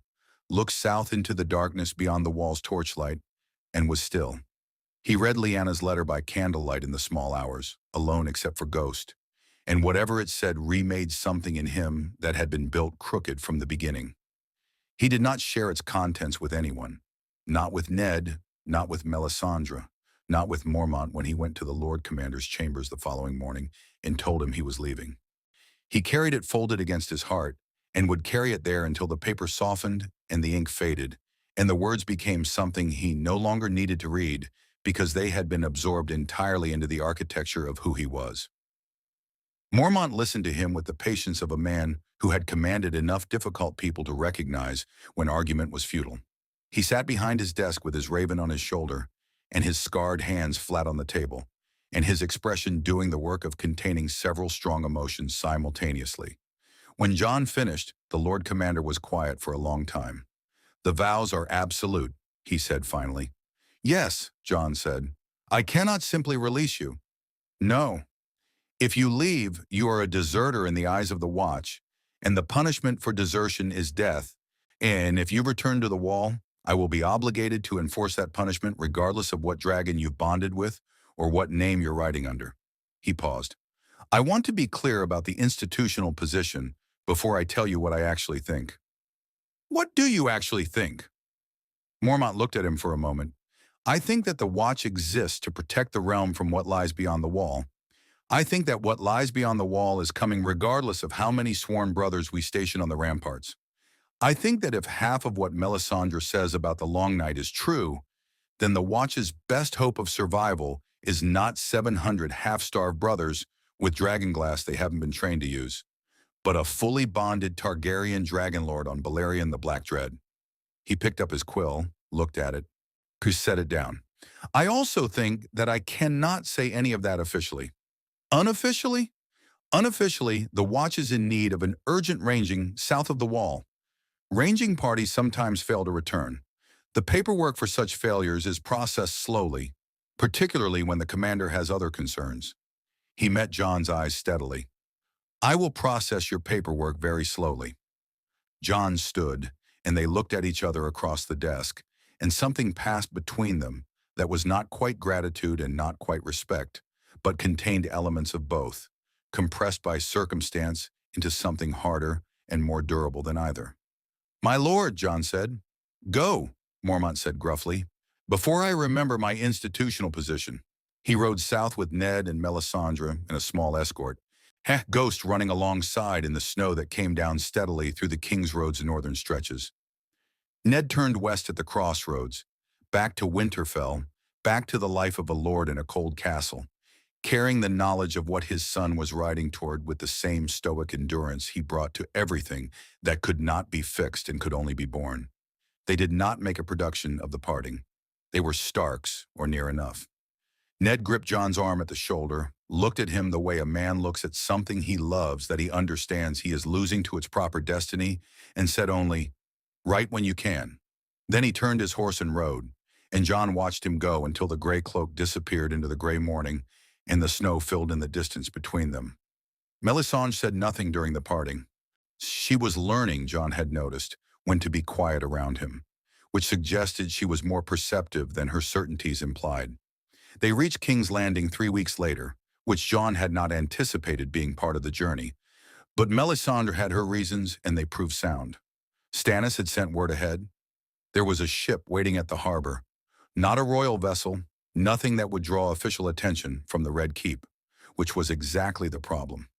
looked south into the darkness beyond the wall's torchlight, and was still. He read Lyanna's letter by candlelight in the small hours, alone except for Ghost, and whatever it said remade something in him that had been built crooked from the beginning. He did not share its contents with anyone, not with Ned, not with Melisandre, not with Mormont when he went to the Lord Commander's chambers the following morning and told him he was leaving. He carried it folded against his heart and would carry it there until the paper softened and the ink faded, and the words became something he no longer needed to read because they had been absorbed entirely into the architecture of who he was. Mormont listened to him with the patience of a man who had commanded enough difficult people to recognize when argument was futile. He sat behind his desk with his raven on his shoulder and his scarred hands flat on the table, and his expression doing the work of containing several strong emotions simultaneously. When Jon finished, the Lord Commander was quiet for a long time. The vows are absolute, he said finally. Yes, Jon said. I cannot simply release you. No. If you leave, you are a deserter in the eyes of the watch, and the punishment for desertion is death. And if you return to the wall, I will be obligated to enforce that punishment regardless of what dragon you've bonded with or what name you're riding under." He paused. "I want to be clear about the institutional position before I tell you what I actually think." "What do you actually think?" Mormont looked at him for a moment. "I think that the Watch exists to protect the realm from what lies beyond the wall. I think that what lies beyond the wall is coming regardless of how many sworn brothers we station on the ramparts. I think that if half of what Melisandre says about the Long Night is true, then the Watch's best hope of survival is not 700 half-starved brothers with dragonglass they haven't been trained to use, but a fully bonded Targaryen dragonlord on Balerion the Black Dread." He picked up his quill, looked at it, set it down. "I also think that I cannot say any of that officially. Unofficially? Unofficially, the Watch is in need of an urgent ranging south of the wall. Ranging parties sometimes fail to return. The paperwork for such failures is processed slowly, particularly when the commander has other concerns." He met Jon's eyes steadily. "I will process your paperwork very slowly." Jon stood, and they looked at each other across the desk, and something passed between them that was not quite gratitude and not quite respect, but contained elements of both, compressed by circumstance into something harder and more durable than either. "My lord," Jon said. "Go," Mormont said gruffly, "before I remember my institutional position." He rode south with Ned and Melisandre in a small escort, Ghost running alongside in the snow that came down steadily through the King's Road's northern stretches. Ned turned west at the crossroads, back to Winterfell, back to the life of a lord in a cold castle, carrying the knowledge of what his son was riding toward with the same stoic endurance he brought to everything that could not be fixed and could only be borne. They did not make a production of the parting. They were Starks, or near enough. Ned gripped Jon's arm at the shoulder, looked at him the way a man looks at something he loves that he understands he is losing to its proper destiny, and said only, "Right when you can." Then he turned his horse and rode, and Jon watched him go until the gray cloak disappeared into the gray morning and the snow filled in the distance between them. Melisandre said nothing during the parting. She was learning, Jon had noticed, when to be quiet around him, which suggested she was more perceptive than her certainties implied. They reached King's Landing 3 weeks later, which Jon had not anticipated being part of the journey. But Melisandre had her reasons, and they proved sound. Stannis had sent word ahead. There was a ship waiting at the harbor. Not a royal vessel, nothing that would draw official attention from the Red Keep, which was exactly the problem.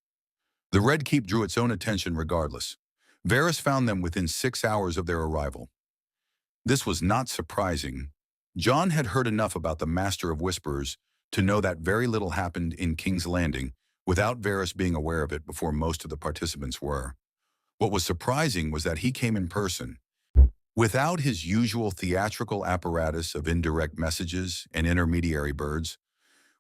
The Red Keep drew its own attention regardless. Varys found them within 6 hours of their arrival. This was not surprising. Jon had heard enough about the Master of Whisperers to know that very little happened in King's Landing without Varys being aware of it before most of the participants were. What was surprising was that he came in person, without his usual theatrical apparatus of indirect messages and intermediary birds,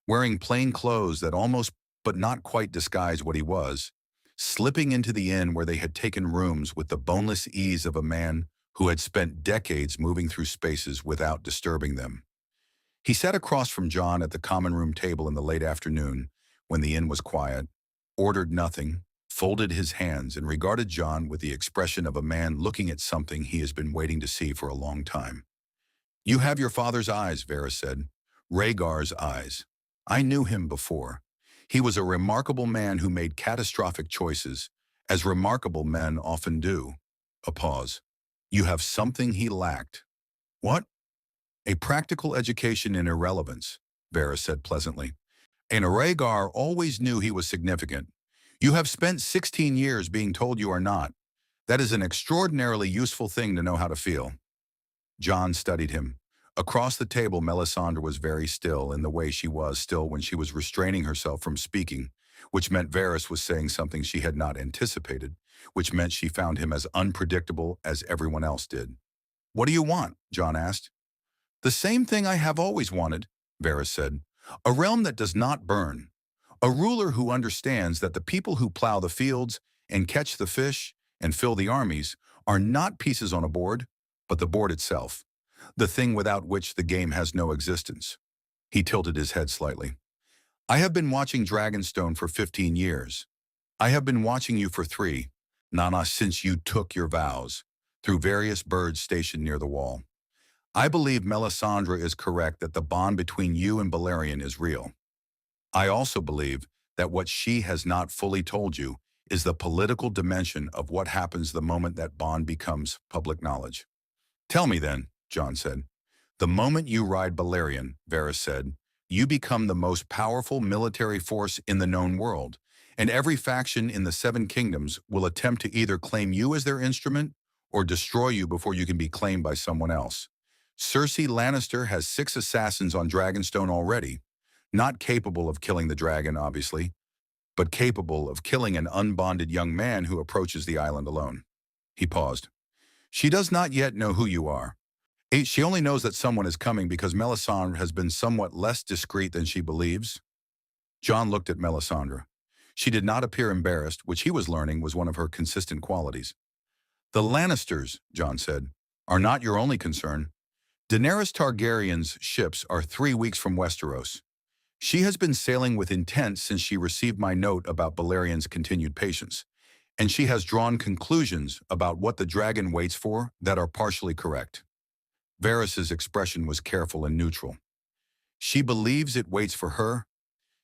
wearing plain clothes that almost but not quite disguised what he was, slipping into the inn where they had taken rooms with the boneless ease of a man who had spent decades moving through spaces without disturbing them. He sat across from Jon at the common room table in the late afternoon, when the inn was quiet, ordered nothing, folded his hands, and regarded Jon with the expression of a man looking at something he has been waiting to see for a long time. "You have your father's eyes," Varys said. "Rhaegar's eyes. I knew him before. He was a remarkable man who made catastrophic choices, as remarkable men often do." A pause. "You have something he lacked." "What?" "A practical education in irrelevance," Varys said pleasantly. "And Rhaegar always knew he was significant. You have spent 16 years being told you are not. That is an extraordinarily useful thing to know how to feel." Jon studied him. Across the table, Melisandre was very still in the way she was still when she was restraining herself from speaking, which meant Varys was saying something she had not anticipated, which meant she found him as unpredictable as everyone else did. "What do you want?" Jon asked. "The same thing I have always wanted," Varys said. "A realm that does not burn. A ruler who understands that the people who plow the fields and catch the fish and fill the armies are not pieces on a board, but the board itself, the thing without which the game has no existence." He tilted his head slightly. I have been watching Dragonstone for 15 years. I have been watching you for 3, Nana, since you took your vows, through various birds stationed near the wall. I believe Melisandre is correct that the bond between you and Balerion is real. I also believe that what she has not fully told you is the political dimension of what happens the moment that bond becomes public knowledge. Tell me then, Jon said. The moment you ride Balerion, Varys said, you become the most powerful military force in the known world, and every faction in the Seven Kingdoms will attempt to either claim you as their instrument or destroy you before you can be claimed by someone else. Cersei Lannister has 6 assassins on Dragonstone already, not capable of killing the dragon, obviously, but capable of killing an unbonded young man who approaches the island alone. He paused. She does not yet know who you are. She only knows that someone is coming because Melisandre has been somewhat less discreet than she believes. Jon looked at Melisandre. She did not appear embarrassed, which he was learning was one of her consistent qualities. The Lannisters, Jon said, are not your only concern. Daenerys Targaryen's ships are 3 weeks from Westeros. She has been sailing with intent since she received my note about Balerion's continued patience, and she has drawn conclusions about what the dragon waits for that are partially correct. Varys's expression was careful and neutral. She believes it waits for her.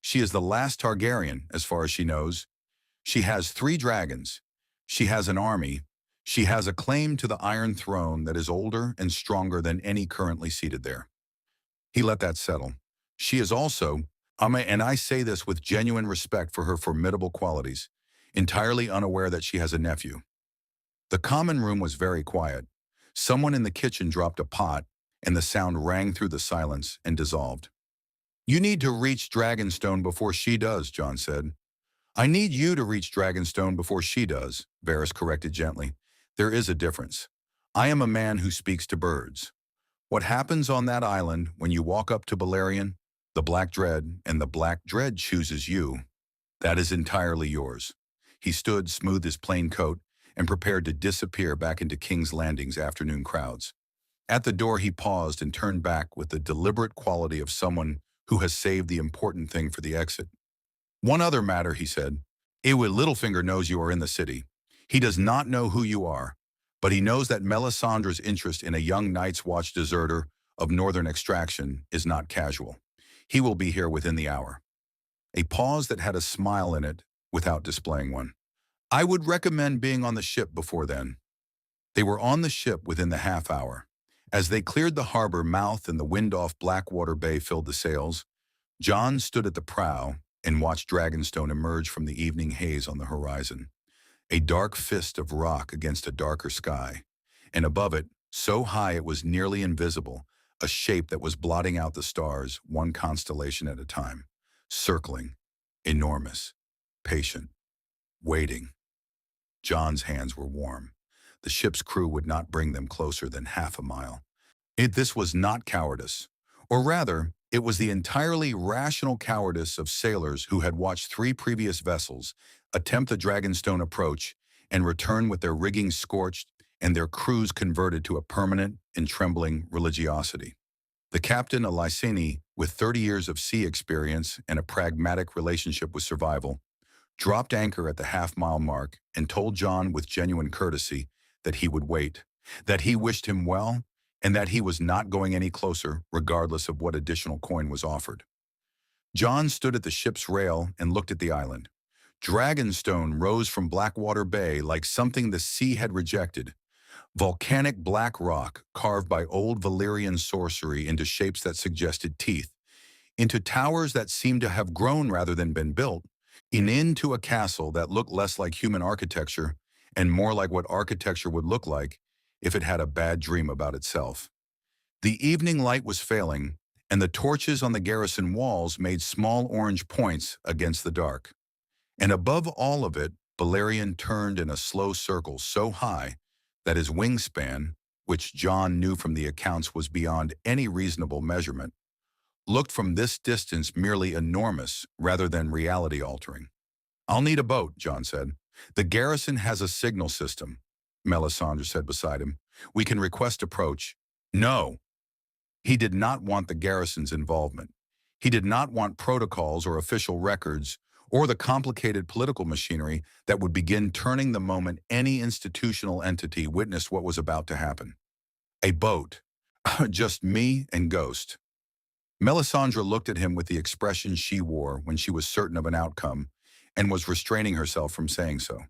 She is the last Targaryen, as far as she knows. She has 3 dragons. She has an army. She has a claim to the Iron Throne that is older and stronger than any currently seated there. He let that settle. She is also, and I say this with genuine respect for her formidable qualities, entirely unaware that she has a nephew. The common room was very quiet. Someone in the kitchen dropped a pot, and the sound rang through the silence and dissolved. You need to reach Dragonstone before she does, Jon said. I need you to reach Dragonstone before she does, Varys corrected gently. There is a difference. I am a man who speaks to birds. What happens on that island when you walk up to Balerion, the Black Dread, and the Black Dread chooses you, that is entirely yours. He stood, smoothed his plain coat, and prepared to disappear back into King's Landing's afternoon crowds. At the door he paused and turned back with the deliberate quality of someone who has saved the important thing for the exit. One other matter, he said. Eowyn Littlefinger knows you are in the city. He does not know who you are, but he knows that Melisandre's interest in a young Night's Watch deserter of northern extraction is not casual. He will be here within the hour. A pause that had a smile in it without displaying one. I would recommend being on the ship before then. They were on the ship within the half hour. As they cleared the harbor mouth and the wind off Blackwater Bay filled the sails, Jon stood at the prow and watched Dragonstone emerge from the evening haze on the horizon. A dark fist of rock against a darker sky, and above it, so high it was nearly invisible, a shape that was blotting out the stars, one constellation at a time, circling, enormous, patient, waiting. Jon's hands were warm. The ship's crew would not bring them closer than half a mile. This was not cowardice, or rather, it was the entirely rational cowardice of sailors who had watched 3 previous vessels attempt the Dragonstone approach and return with their rigging scorched and their crews converted to a permanent and trembling religiosity. The captain, a Lyseni with 30 years of sea experience and a pragmatic relationship with survival, dropped anchor at the half-mile mark and told Jon with genuine courtesy that he would wait, that he wished him well, and that he was not going any closer regardless of what additional coin was offered. Jon stood at the ship's rail and looked at the island. Dragonstone rose from Blackwater Bay like something the sea had rejected. Volcanic black rock carved by old Valyrian sorcery into shapes that suggested teeth, into towers that seemed to have grown rather than been built, and into a castle that looked less like human architecture and more like what architecture would look like if it had a bad dream about itself. The evening light was failing, and the torches on the garrison walls made small orange points against the dark. And above all of it, Balerion turned in a slow circle so high that his wingspan, which Jon knew from the accounts was beyond any reasonable measurement, looked from this distance merely enormous rather than reality-altering. I'll need a boat, Jon said. The garrison has a signal system, Melisandre said beside him. We can request approach. No. He did not want the garrison's involvement. He did not want protocols or official records or the complicated political machinery that would begin turning the moment any institutional entity witnessed what was about to happen. A boat. Just me and Ghost. Melisandre looked at him with the expression she wore when she was certain of an outcome and was restraining herself from saying so.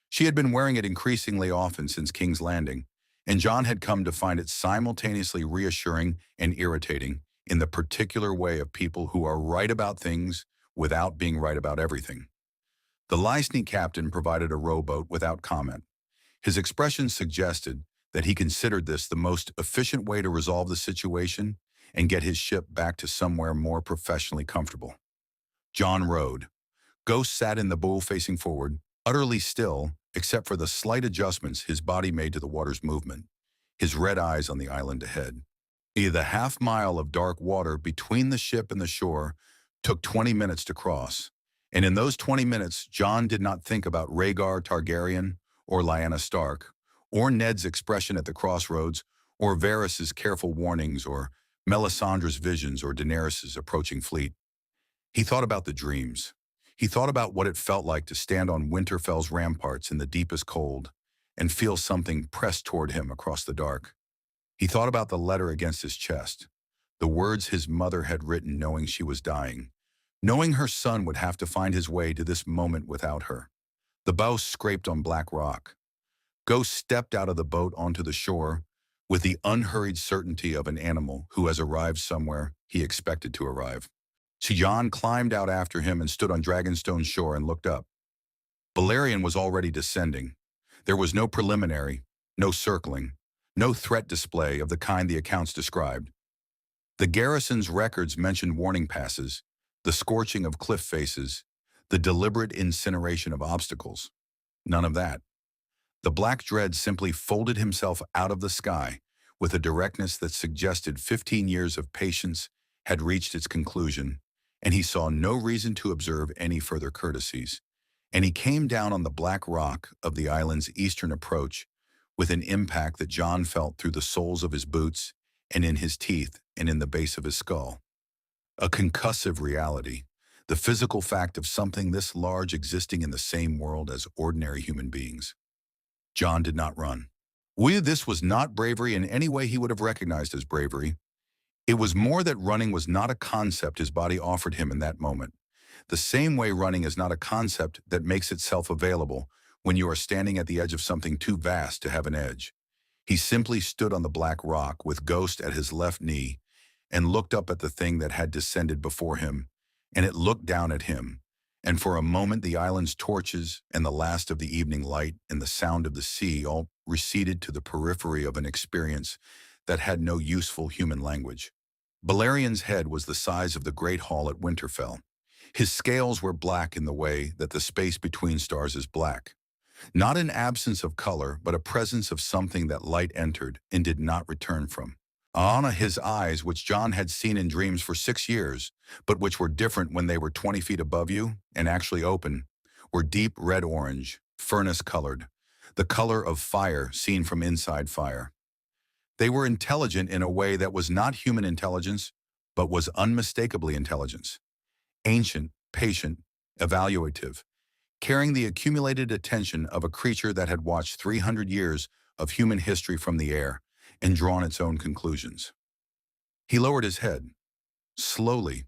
She had been wearing it increasingly often since King's Landing, and Jon had come to find it simultaneously reassuring and irritating in the particular way of people who are right about things without being right about everything. The Lysne captain provided a rowboat without comment. His expression suggested that he considered this the most efficient way to resolve the situation and get his ship back to somewhere more professionally comfortable. Jon rowed. Ghost sat in the bow facing forward, utterly still, except for the slight adjustments his body made to the water's movement, his red eyes on the island ahead. The half-mile of dark water between the ship and the shore took 20 minutes to cross, and in those 20 minutes, Jon did not think about Rhaegar Targaryen or Lyanna Stark, or Ned's expression at the crossroads, or Varys's careful warnings, or Melisandre's visions, or Daenerys' approaching fleet. He thought about the dreams. He thought about what it felt like to stand on Winterfell's ramparts in the deepest cold and feel something pressed toward him across the dark. He thought about the letter against his chest, the words his mother had written knowing she was dying, knowing her son would have to find his way to this moment without her. The bow scraped on black rock. Ghost stepped out of the boat onto the shore with the unhurried certainty of an animal who has arrived somewhere he expected to arrive. Jon climbed out after him and stood on Dragonstone's shore and looked up. Balerion was already descending. There was no preliminary, no circling, no threat display of the kind the accounts described. The garrison's records mentioned warning passes, the scorching of cliff faces, the deliberate incineration of obstacles. None of that. The Black Dread simply folded himself out of the sky with a directness that suggested 15 years of patience had reached its conclusion, and he saw no reason to observe any further courtesies. And he came down on the black rock of the island's eastern approach with an impact that Jon felt through the soles of his boots and in his teeth and in the base of his skull. A concussive reality, the physical fact of something this large existing in the same world as ordinary human beings. Jon did not run. This was not bravery in any way he would have recognized as bravery. It was more that running was not a concept his body offered him in that moment. The same way running is not a concept that makes itself available when you are standing at the edge of something too vast to have an edge. He simply stood on the black rock with Ghost at his left knee and looked up at the thing that had descended before him, and it looked down at him. And for a moment the island's torches and the last of the evening light and the sound of the sea all receded to the periphery of an experience that had no useful human language. Balerion's head was the size of the great hall at Winterfell. His scales were black in the way that the space between stars is black. Not an absence of color, but a presence of something that light entered and did not return from. His eyes, which Jon had seen in dreams for 6 years, but which were different when they were 20 feet above you and actually open, were deep red-orange, furnace-colored, the color of fire seen from inside fire. They were intelligent in a way that was not human intelligence, but was unmistakably intelligence. Ancient, patient, evaluative, carrying the accumulated attention of a creature that had watched 300 years of human history from the air and drawn its own conclusions. He lowered his head, slowly,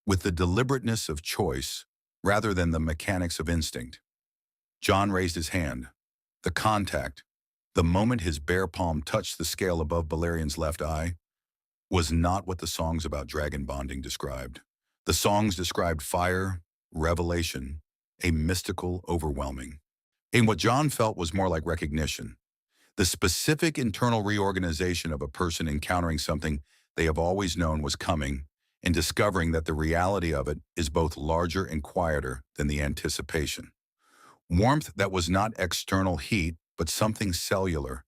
with the deliberateness of choice rather than the mechanics of instinct. Jon raised his hand. The contact, the moment his bare palm touched the scale above Balerion's left eye, was not what the songs about dragon bonding described. The songs described fire, revelation, a mystical overwhelming. And what Jon felt was more like recognition. The specific internal reorganization of a person encountering something they have always known was coming and discovering that the reality of it is both larger and quieter than the anticipation. Warmth that was not external heat, but something cellular,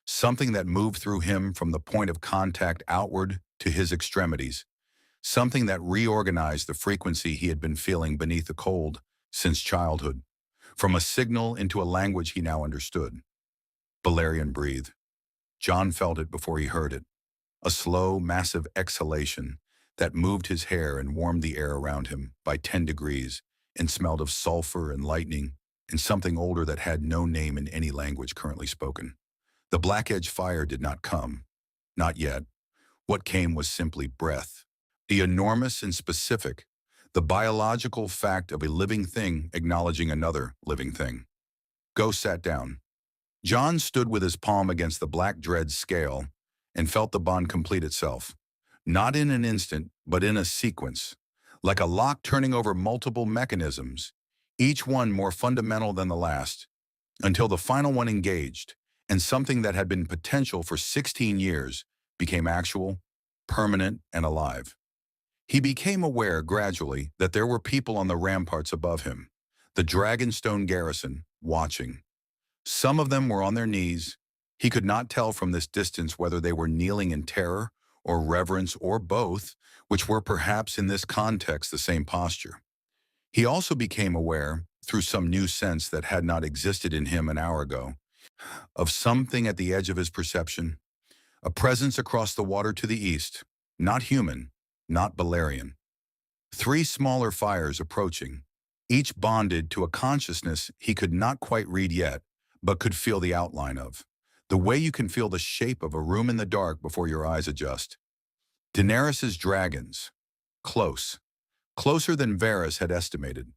something that moved through him from the point of contact outward to his extremities, something that reorganized the frequency he had been feeling beneath the cold since childhood, from a signal into a language he now understood. Balerion breathed. Jon felt it before he heard it. A slow, massive exhalation that moved his hair and warmed the air around him by 10 degrees and smelled of sulfur and lightning and something older that had no name in any language currently spoken. The Black Edge fire did not come. Not yet. What came was simply breath. The enormous and specific, the biological fact of a living thing acknowledging another living thing. Ghost sat down. Jon stood with his palm against the black dread's scale and felt the bond complete itself. Not in an instant, but in a sequence, like a lock turning over multiple mechanisms, each one more fundamental than the last, until the final one engaged, and something that had been potential for 16 years became actual, permanent, and alive. He became aware gradually that there were people on the ramparts above him, the Dragonstone garrison, watching. Some of them were on their knees. He could not tell from this distance whether they were kneeling in terror or reverence or both, which were perhaps in this context the same posture. He also became aware, through some new sense that had not existed in him an hour ago, of something at the edge of his perception, a presence across the water to the east, not human, not Balerian. 3 smaller fires approaching, each bonded to a consciousness he could not quite read yet, but could feel the outline of. The way you can feel the shape of a room in the dark before your eyes adjust. Daenerys's dragons. Close. Closer than Varys had estimated.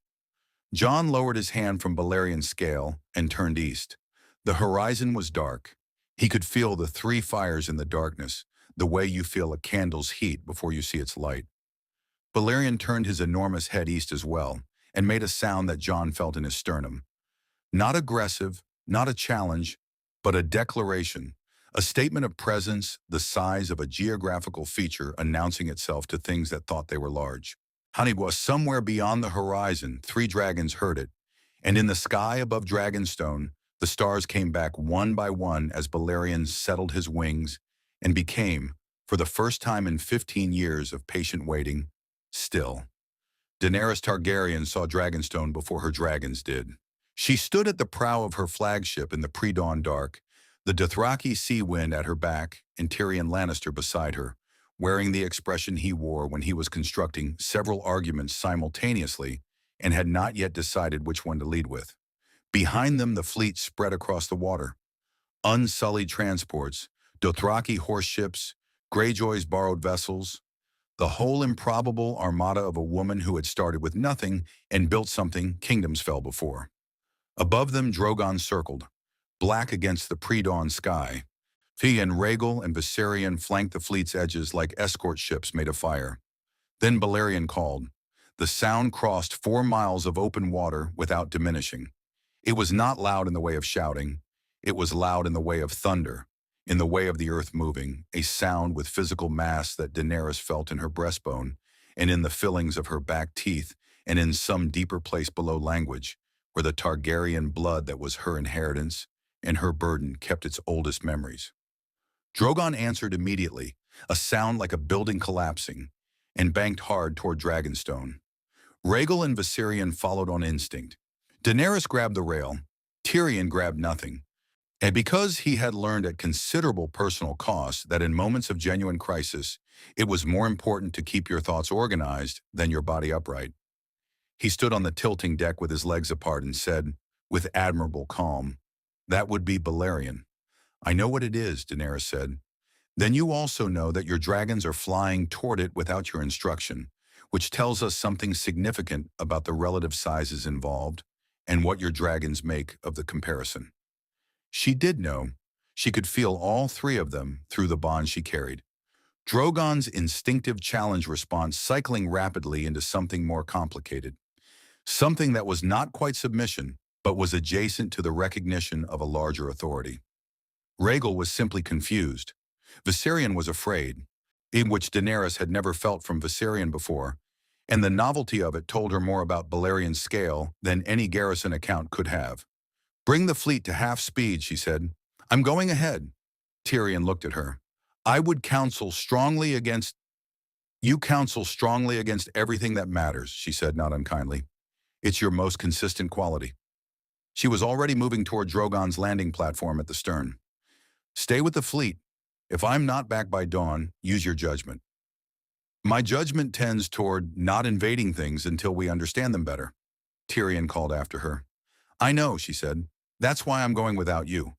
Jon lowered his hand from Balerian's scale and turned east. The horizon was dark. He could feel the 3 fires in the darkness, the way you feel a candle's heat before you see its light. Balerian turned his enormous head east as well, and made a sound that Jon felt in his sternum. Not aggressive, not a challenge, but a declaration, a statement of presence the size of a geographical feature announcing itself to things that thought they were large. Hanigwa, somewhere beyond the horizon, 3 dragons heard it, and in the sky above Dragonstone, the stars came back one by one as Balerian settled his wings and became, for the first time in 15 years of patient waiting, still. Daenerys Targaryen saw Dragonstone before her dragons did. She stood at the prow of her flagship in the pre-dawn dark, the Dothraki sea wind at her back and Tyrion Lannister beside her, wearing the expression he wore when he was constructing several arguments simultaneously and had not yet decided which one to lead with. Behind them the fleet spread across the water. Unsullied transports, Dothraki horse ships, Greyjoy's borrowed vessels, the whole improbable armada of a woman who had started with nothing and built something kingdoms fell before. Above them Drogon circled, black against the pre-dawn sky. He and Rhaegal and Viserion flanked the fleet's edges like escort ships made of fire. Then Balerion called. The sound crossed 4 miles of open water without diminishing. It was not loud in the way of shouting. It was loud in the way of thunder, in the way of the earth moving, a sound with physical mass that Daenerys felt in her breastbone, and in the fillings of her back teeth, and in some deeper place below language, where the Targaryen blood that was her inheritance and her burden kept its oldest memories. Drogon answered immediately, a sound like a building collapsing, and banked hard toward Dragonstone. Rhaegal and Viserion followed on instinct. Daenerys grabbed the rail. Tyrion grabbed nothing. And because he had learned at considerable personal cost that in moments of genuine crisis, it was more important to keep your thoughts organized than your body upright. He stood on the tilting deck with his legs apart and said, with admirable calm, "That would be Balerion." "I know what it is," Daenerys said. "Then you also know that your dragons are flying toward it without your instruction, which tells us something significant about the relative sizes involved and what your dragons make of the comparison." She did know. She could feel all 3 of them through the bond she carried. Drogon's instinctive challenge response cycling rapidly into something more complicated. Something that was not quite submission, but was adjacent to the recognition of a larger authority. Rhaegal was simply confused. Viserion was afraid, in which Daenerys had never felt from Viserion before, and the novelty of it told her more about Balerion's scale than any garrison account could have. "Bring the fleet to half speed," she said. "I'm going ahead." Tyrion looked at her. "I would counsel strongly against—" "You counsel strongly against everything that matters," she said not unkindly. "It's your most consistent quality." She was already moving toward Drogon's landing platform at the stern. "Stay with the fleet. If I'm not back by dawn, use your judgment." My judgment tends toward not invading things until we understand them better, Tyrion called after her. I know, she said. That's why I'm going without you.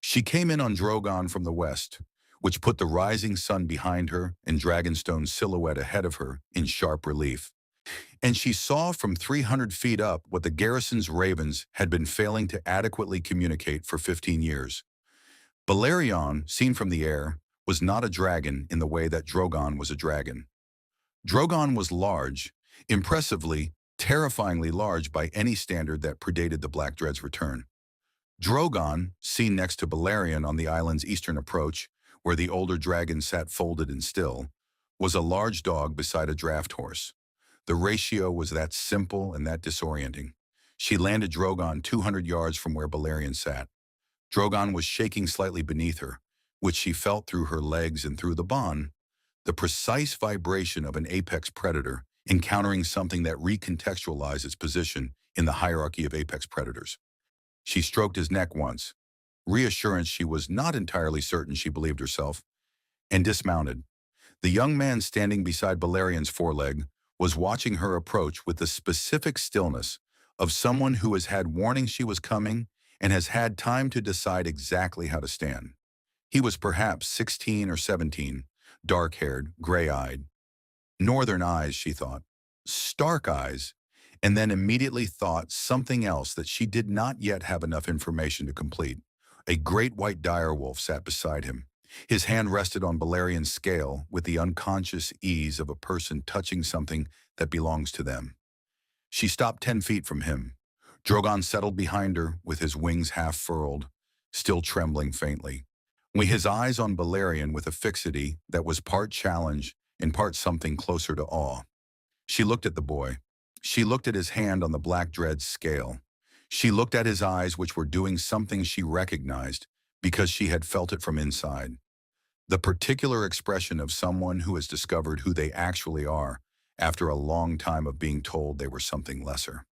She came in on Drogon from the west, which put the rising sun behind her and Dragonstone's silhouette ahead of her in sharp relief. And she saw from 300 feet up what the garrison's ravens had been failing to adequately communicate for 15 years. Balerion, seen from the air, was not a dragon in the way that Drogon was a dragon. Drogon was large, impressively, terrifyingly large by any standard that predated the Black Dread's return. Drogon, seen next to Balerion on the island's eastern approach, where the older dragon sat folded and still, was a large dog beside a draft horse. The ratio was that simple and that disorienting. She landed Drogon 200 yards from where Balerion sat. Drogon was shaking slightly beneath her, which she felt through her legs and through the bond, the precise vibration of an apex predator encountering something that recontextualized its position in the hierarchy of apex predators. She stroked his neck once, reassurance she was not entirely certain she believed herself, and dismounted. The young man standing beside Balerion's foreleg was watching her approach with the specific stillness of someone who has had warning she was coming and has had time to decide exactly how to stand. He was perhaps 16 or 17, dark-haired, gray-eyed. Northern eyes, she thought. Stark eyes, and then immediately thought something else that she did not yet have enough information to complete. A great white direwolf sat beside him. His hand rested on Balerion's scale with the unconscious ease of a person touching something that belongs to them. She stopped 10 feet from him. Drogon settled behind her with his wings half furled, still trembling faintly. With his eyes on Balerion with a fixity that was part challenge and part something closer to awe. She looked at the boy. She looked at his hand on the Black Dread's scale. She looked at his eyes, which were doing something she recognized because she had felt it from inside. The particular expression of someone who has discovered who they actually are after a long time of being told they were something lesser.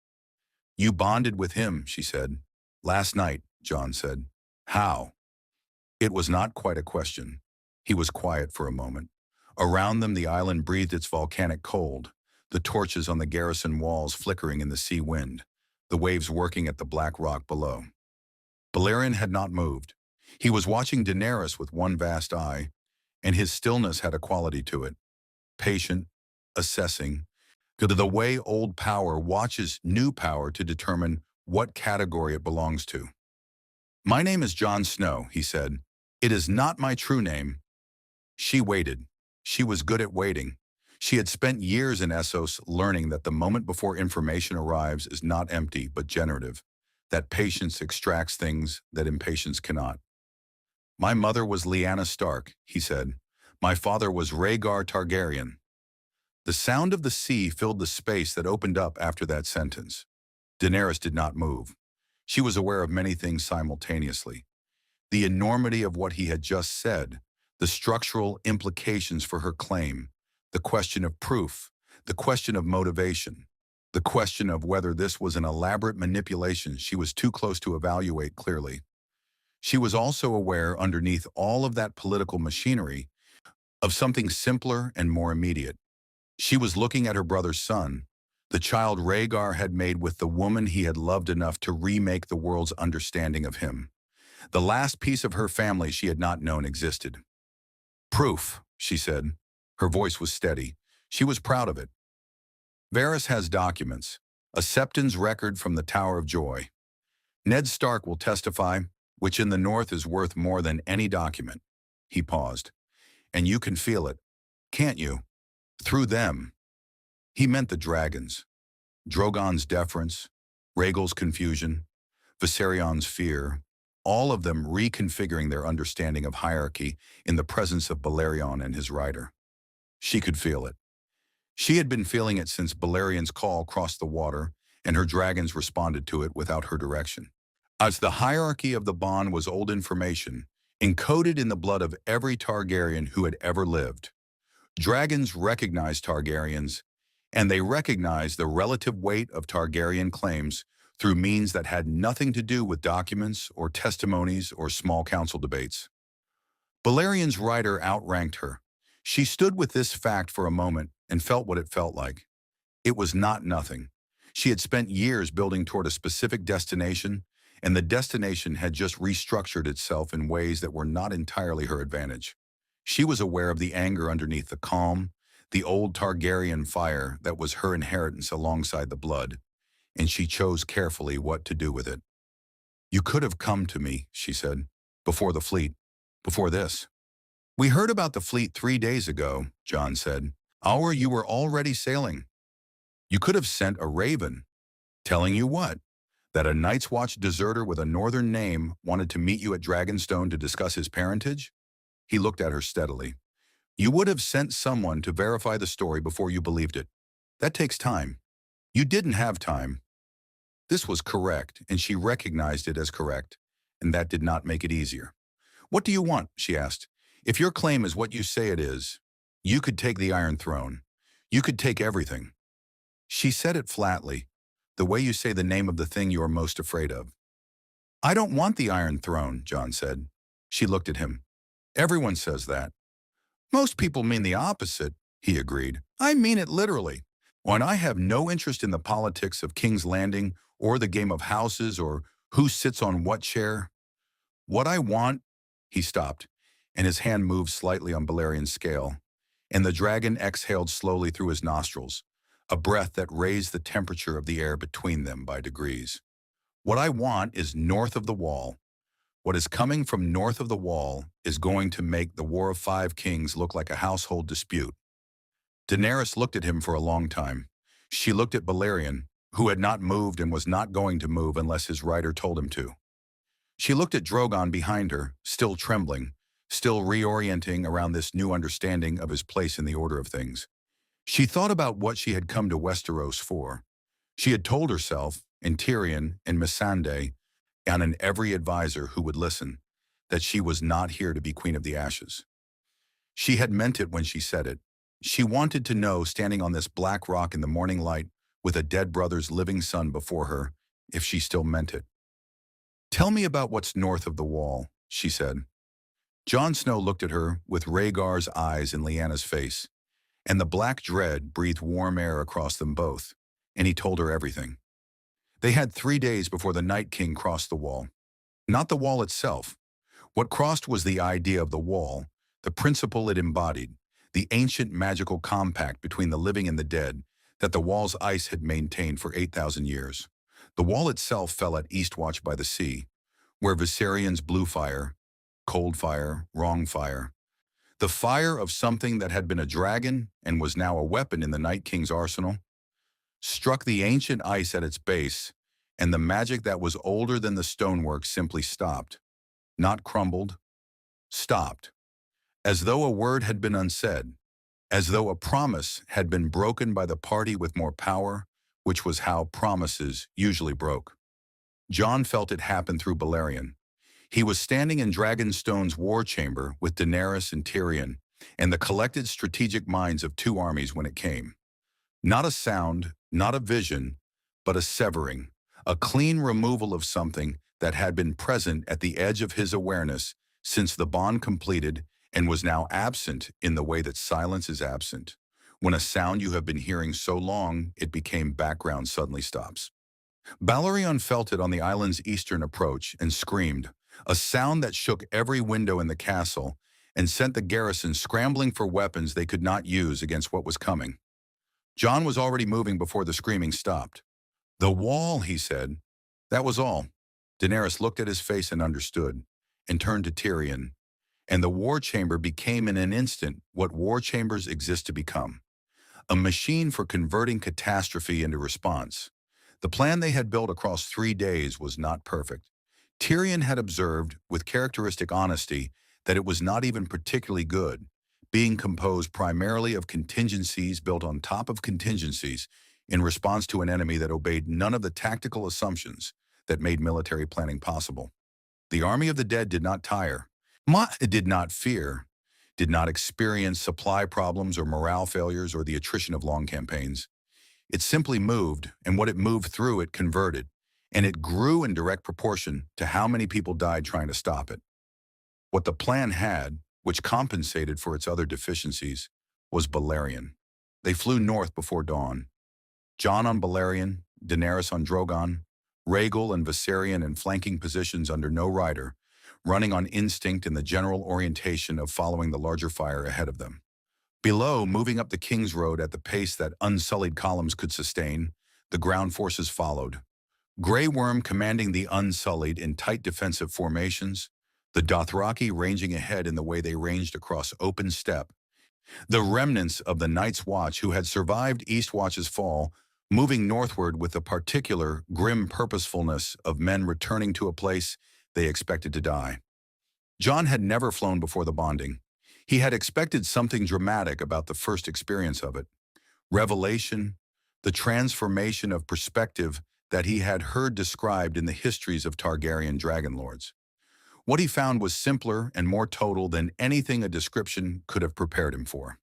You bonded with him, she said. Last night, Jon said. How? It was not quite a question. He was quiet for a moment. Around them, the island breathed its volcanic cold, the torches on the garrison walls flickering in the sea wind, the waves working at the black rock below. Balerion had not moved. He was watching Daenerys with one vast eye, and his stillness had a quality to it. Patient, assessing, the way old power watches new power to determine what category it belongs to. My name is Jon Snow, he said. It is not my true name. She waited. She was good at waiting. She had spent years in Essos learning that the moment before information arrives is not empty but generative, that patience extracts things that impatience cannot. My mother was Lyanna Stark, he said. My father was Rhaegar Targaryen. The sound of the sea filled the space that opened up after that sentence. Daenerys did not move. She was aware of many things simultaneously. The enormity of what he had just said, the structural implications for her claim, the question of proof, the question of motivation, the question of whether this was an elaborate manipulation she was too close to evaluate clearly. She was also aware, underneath all of that political machinery, of something simpler and more immediate. She was looking at her brother's son, the child Rhaegar had made with the woman he had loved enough to remake the world's understanding of him. The last piece of her family she had not known existed. Proof, she said. Her voice was steady. She was proud of it. Varys has documents, a Septon's record from the Tower of Joy. Ned Stark will testify, which in the north is worth more than any document. He paused. And you can feel it, can't you? Through them. He meant the dragons. Drogon's deference, Rhaegal's confusion, Viserion's fear, all of them reconfiguring their understanding of hierarchy in the presence of Balerion and his rider. She could feel it. She had been feeling it since Balerion's call crossed the water and her dragons responded to it without her direction. As the hierarchy of the bond was old information, encoded in the blood of every Targaryen who had ever lived. Dragons recognized Targaryens, and they recognized the relative weight of Targaryen claims through means that had nothing to do with documents or testimonies or small council debates. Balerion's rider outranked her. She stood with this fact for a moment and felt what it felt like. It was not nothing. She had spent years building toward a specific destination, and the destination had just restructured itself in ways that were not entirely her advantage. She was aware of the anger underneath the calm, the old Targaryen fire that was her inheritance alongside the blood, and she chose carefully what to do with it. "You could have come to me," she said, "before the fleet, before this." "We heard about the fleet 3 days ago," Jon said. You were already sailing. You could have sent a raven. Telling you what? That a Night's Watch deserter with a northern name wanted to meet you at Dragonstone to discuss his parentage?" He looked at her steadily. "You would have sent someone to verify the story before you believed it. That takes time. You didn't have time." This was correct, and she recognized it as correct, and that did not make it easier. "What do you want?" she asked. "If your claim is what you say it is, you could take the Iron Throne. You could take everything." She said it flatly, the way you say the name of the thing you are most afraid of. "I don't want the Iron Throne," Jon said. She looked at him. "Everyone says that." "Most people mean the opposite," he agreed. "I mean it literally. When I have no interest in the politics of King's Landing or the game of houses or who sits on what chair. What I want—" He stopped, and his hand moved slightly on Balerian's scale, and the dragon exhaled slowly through his nostrils, a breath that raised the temperature of the air between them by degrees. "What I want is north of the wall. What is coming from north of the wall is going to make the War of Five Kings look like a household dispute." Daenerys looked at him for a long time. She looked at Balerion, who had not moved and was not going to move unless his rider told him to. She looked at Drogon behind her, still trembling, still reorienting around this new understanding of his place in the order of things. She thought about what she had come to Westeros for. She had told herself, and Tyrion, and Missandei, and every advisor who would listen, that she was not here to be Queen of the Ashes. She had meant it when she said it. She wanted to know, standing on this black rock in the morning light, with a dead brother's living son before her, if she still meant it. "Tell me about what's north of the wall," she said. Jon Snow looked at her with Rhaegar's eyes in Lyanna's face, and the black dread breathed warm air across them both, and he told her everything. They had 3 days before the Night King crossed the wall. Not the wall itself. What crossed was the idea of the wall, the principle it embodied, the ancient magical compact between the living and the dead that the wall's ice had maintained for 8,000 years. The wall itself fell at Eastwatch by the sea, where Viserion's blue fire, cold fire, wrong fire, the fire of something that had been a dragon and was now a weapon in the Night King's arsenal, struck the ancient ice at its base, and the magic that was older than the stonework simply stopped. Not crumbled, stopped. As though a word had been unsaid, as though a promise had been broken by the party with more power, which was how promises usually broke. Jon felt it happen through Balerion. He was standing in Dragonstone's war chamber with Daenerys and Tyrion, and the collected strategic minds of two armies when it came. Not a sound, not a vision, but a severing, a clean removal of something that had been present at the edge of his awareness since the bond completed and was now absent in the way that silence is absent. When a sound you have been hearing so long it became background suddenly stops. Balerion felt it on the island's eastern approach and screamed, a sound that shook every window in the castle and sent the garrison scrambling for weapons they could not use against what was coming. Jon was already moving before the screaming stopped. "The wall," he said. That was all. Daenerys looked at his face and understood, and turned to Tyrion. And the war chamber became in an instant what war chambers exist to become. A machine for converting catastrophe into response. The plan they had built across 3 days was not perfect. Tyrion had observed, with characteristic honesty, that it was not even particularly good, being composed primarily of contingencies built on top of contingencies in response to an enemy that obeyed none of the tactical assumptions that made military planning possible. The army of the dead did not tire. It did not fear, did not experience supply problems or morale failures or the attrition of long campaigns. It simply moved, and what it moved through it converted, and it grew in direct proportion to how many people died trying to stop it. What the plan had, which compensated for its other deficiencies, was Balerion. They flew north before dawn. Jon on Balerion, Daenerys on Drogon, Rhaegal and Viserion in flanking positions under no rider, running on instinct and the general orientation of following the larger fire ahead of them. Below, moving up the King's Road at the pace that unsullied columns could sustain, the ground forces followed. Grey Worm commanding the Unsullied in tight defensive formations, the Dothraki ranging ahead in the way they ranged across open steppe, the remnants of the Night's Watch who had survived Eastwatch's fall, moving northward with the particular grim purposefulness of men returning to a place they expected to die. Jon had never flown before the bonding. He had expected something dramatic about the first experience of it. Revelation, the transformation of perspective that he had heard described in the histories of Targaryen dragonlords. What he found was simpler and more total than anything a description could have prepared him for.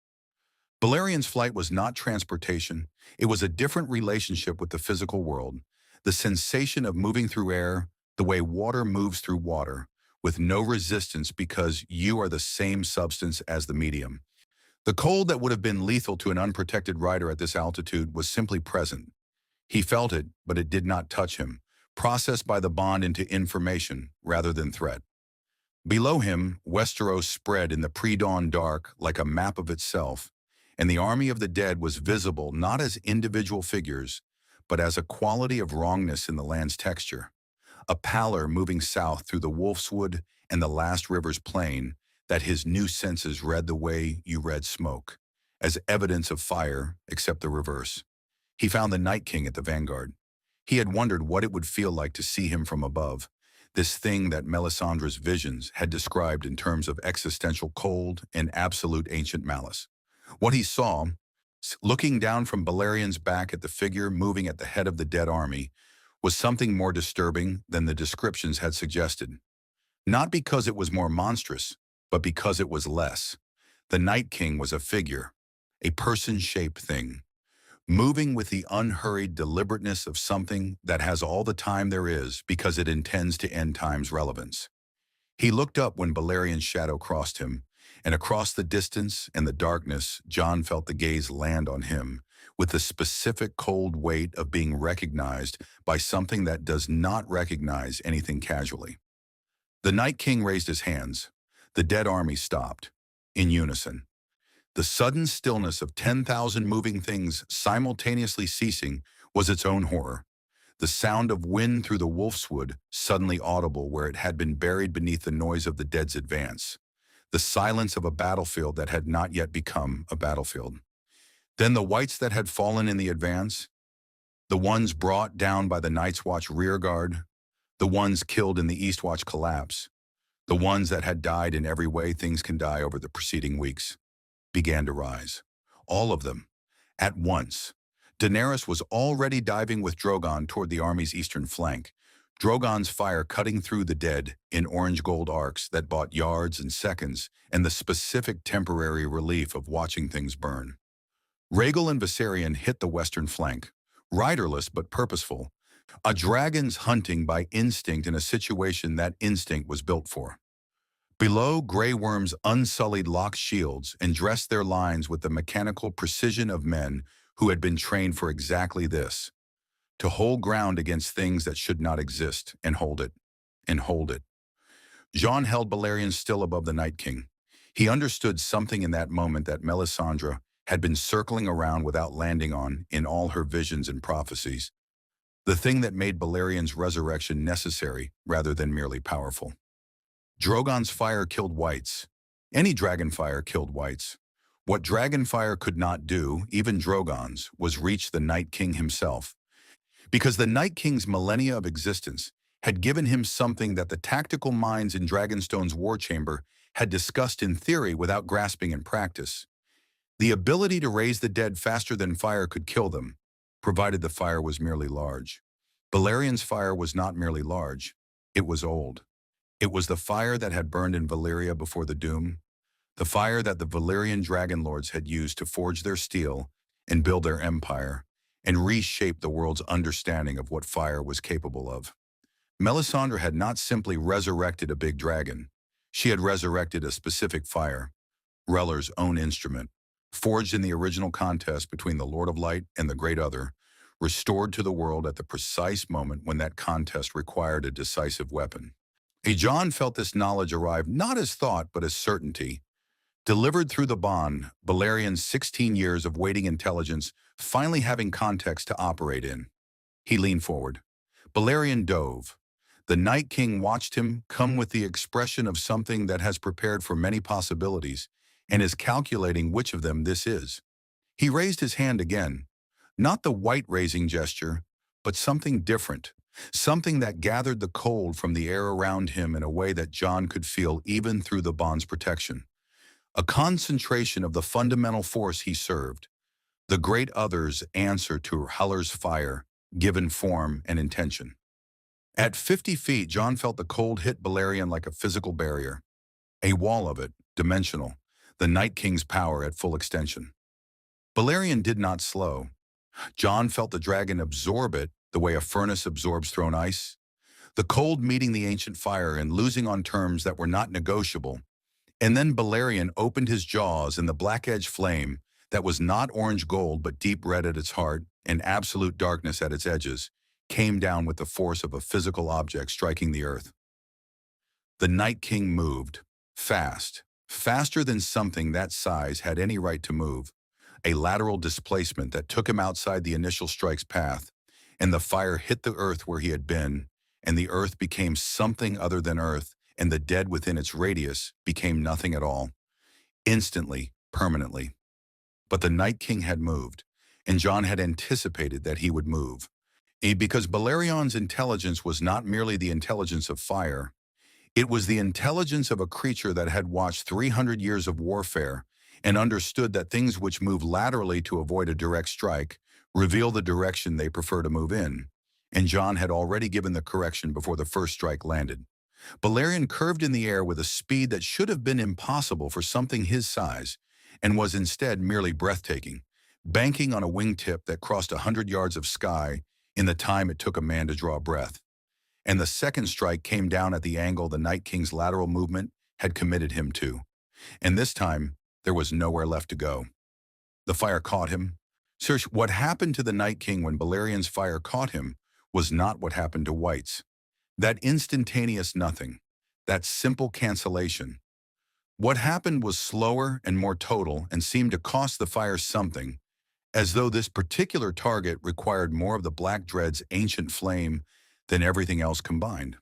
Balerion's flight was not transportation, it was a different relationship with the physical world, the sensation of moving through air, the way water moves through water, with no resistance because you are the same substance as the medium. The cold that would have been lethal to an unprotected rider at this altitude was simply present. He felt it, but it did not touch him, processed by the bond into information rather than threat. Below him, Westeros spread in the pre-dawn dark like a map of itself, and the army of the dead was visible not as individual figures, but as a quality of wrongness in the land's texture, a pallor moving south through the Wolfswood and the last river's plain that his new senses read the way you read smoke, as evidence of fire, except the reverse. He found the Night King at the vanguard. He had wondered what it would feel like to see him from above, this thing that Melisandre's visions had described in terms of existential cold and absolute ancient malice. What he saw, looking down from Balerion's back at the figure moving at the head of the dead army, was something more disturbing than the descriptions had suggested. Not because it was more monstrous, but because it was less. The Night King was a figure, a person-shaped thing, moving with the unhurried deliberateness of something that has all the time there is because it intends to end time's relevance. He looked up when Balerion's shadow crossed him, and across the distance and the darkness, Jon felt the gaze land on him, with the specific cold weight of being recognized by something that does not recognize anything casually. The Night King raised his hands. The dead army stopped, in unison. The sudden stillness of 10,000 moving things simultaneously ceasing was its own horror. The sound of wind through the Wolfswood, suddenly audible where it had been buried beneath the noise of the dead's advance. The silence of a battlefield that had not yet become a battlefield. Then the whites that had fallen in the advance, the ones brought down by the Night's Watch rearguard, the ones killed in the Eastwatch collapse, the ones that had died in every way things can die over the preceding weeks, began to rise. All of them, at once. Daenerys was already diving with Drogon toward the army's eastern flank, Drogon's fire cutting through the dead in orange-gold arcs that bought yards and seconds and the specific temporary relief of watching things burn. Rhaegal and Viserion hit the western flank, riderless but purposeful, a dragon's hunting by instinct in a situation that instinct was built for. Below, Grey Worm's Unsullied locked shields and dressed their lines with the mechanical precision of men who had been trained for exactly this, to hold ground against things that should not exist, and hold it, and hold it. Jon held Balerion still above the Night King. He understood something in that moment that Melisandre had been circling around without landing on in all her visions and prophecies, the thing that made Balerion's resurrection necessary rather than merely powerful. Drogon's fire killed whites. Any dragon fire killed whites. What dragon fire could not do, even Drogon's, was reach the Night King himself. Because the Night King's millennia of existence had given him something that the tactical minds in Dragonstone's war chamber had discussed in theory without grasping in practice. The ability to raise the dead faster than fire could kill them, provided the fire was merely large. Balerion's fire was not merely large, it was old. It was the fire that had burned in Valyria before the Doom, the fire that the Valyrian dragonlords had used to forge their steel and build their empire, and reshape the world's understanding of what fire was capable of. Melisandre had not simply resurrected a big dragon. She had resurrected a specific fire, Reller's own instrument, forged in the original contest between the Lord of Light and the Great Other, restored to the world at the precise moment when that contest required a decisive weapon. Jon felt this knowledge arrive not as thought but as certainty, delivered through the bond, Balerian's 16 years of waiting intelligence finally having context to operate in. He leaned forward. Balerian dove. The Night King watched him come with the expression of something that has prepared for many possibilities and is calculating which of them this is. He raised his hand again, not the white-raising gesture, but something different, something that gathered the cold from the air around him in a way that Jon could feel even through the bond's protection. A concentration of the fundamental force he served, the Great Other's answer to Heller's fire, given form and intention. At 50 feet, Jon felt the cold hit Balerion like a physical barrier, a wall of it, dimensional, the Night King's power at full extension. Balerion did not slow. Jon felt the dragon absorb it the way a furnace absorbs thrown ice, the cold meeting the ancient fire and losing on terms that were not negotiable. And then Balerion opened his jaws and the black-edged flame that was not orange gold but deep red at its heart and absolute darkness at its edges came down with the force of a physical object striking the earth. The Night King moved, fast, faster than something that size had any right to move, a lateral displacement that took him outside the initial strike's path, and the fire hit the earth where he had been, and the earth became something other than earth, and the dead within its radius became nothing at all, instantly, permanently. But the Night King had moved, and Jon had anticipated that he would move. Because Balerion's intelligence was not merely the intelligence of fire, it was the intelligence of a creature that had watched 300 years of warfare and understood that things which move laterally to avoid a direct strike reveal the direction they prefer to move in, and Jon had already given the correction before the first strike landed. Balerion curved in the air with a speed that should have been impossible for something his size, and was instead merely breathtaking, banking on a wingtip that crossed 100 yards of sky in the time it took a man to draw breath. And the second strike came down at the angle the Night King's lateral movement had committed him to. And this time, there was nowhere left to go. The fire caught him. Search what happened to the Night King when Balerion's fire caught him was not what happened to White's. That instantaneous nothing, that simple cancellation. What happened was slower and more total and seemed to cost the fire something, as though this particular target required more of the Black Dread's ancient flame than everything else combined.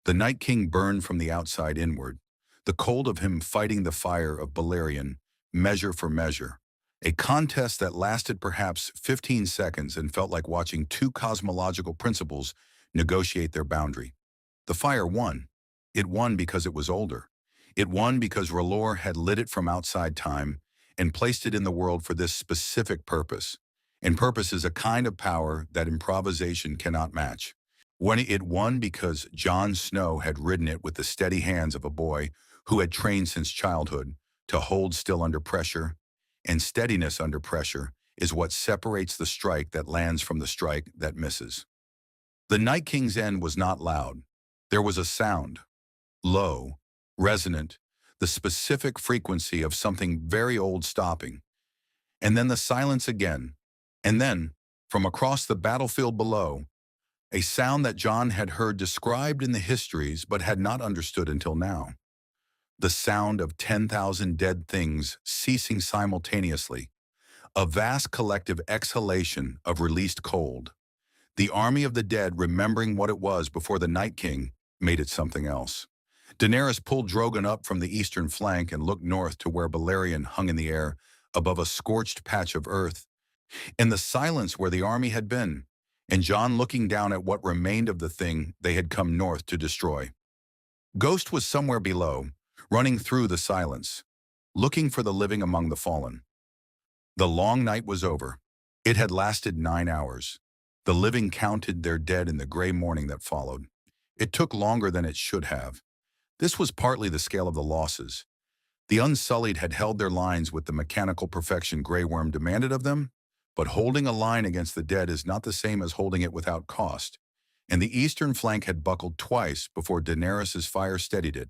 The Night King burned from the outside inward, the cold of him fighting the fire of Balerion, measure for measure, a contest that lasted perhaps 15 seconds and felt like watching two cosmological principles negotiate their boundary. The fire won. It won because it was older. It won because R'hllor had lit it from outside time and placed it in the world for this specific purpose. And purpose is a kind of power that improvisation cannot match. When it won because Jon Snow had ridden it with the steady hands of a boy who had trained since childhood to hold still under pressure, and steadiness under pressure is what separates the strike that lands from the strike that misses. The Night King's end was not loud. There was a sound, low, resonant, the specific frequency of something very old stopping. And then the silence again. And then, from across the battlefield below, a sound that Jon had heard described in the histories but had not understood until now. The sound of 10,000 dead things ceasing simultaneously, a vast collective exhalation of released cold. The army of the dead remembering what it was before the Night King made it something else. Daenerys pulled Drogon up from the eastern flank and looked north to where Balerion hung in the air above a scorched patch of earth, in the silence where the army had been, and Jon looking down at what remained of the thing they had come north to destroy. Ghost was somewhere below, running through the silence, looking for the living among the fallen. The long night was over. It had lasted 9 hours. The living counted their dead in the gray morning that followed. It took longer than it should have. This was partly the scale of the losses. The Unsullied had held their lines with the mechanical perfection Grey Worm demanded of them, but holding a line against the dead is not the same as holding it without cost, and the eastern flank had buckled twice before Daenerys' fire steadied it,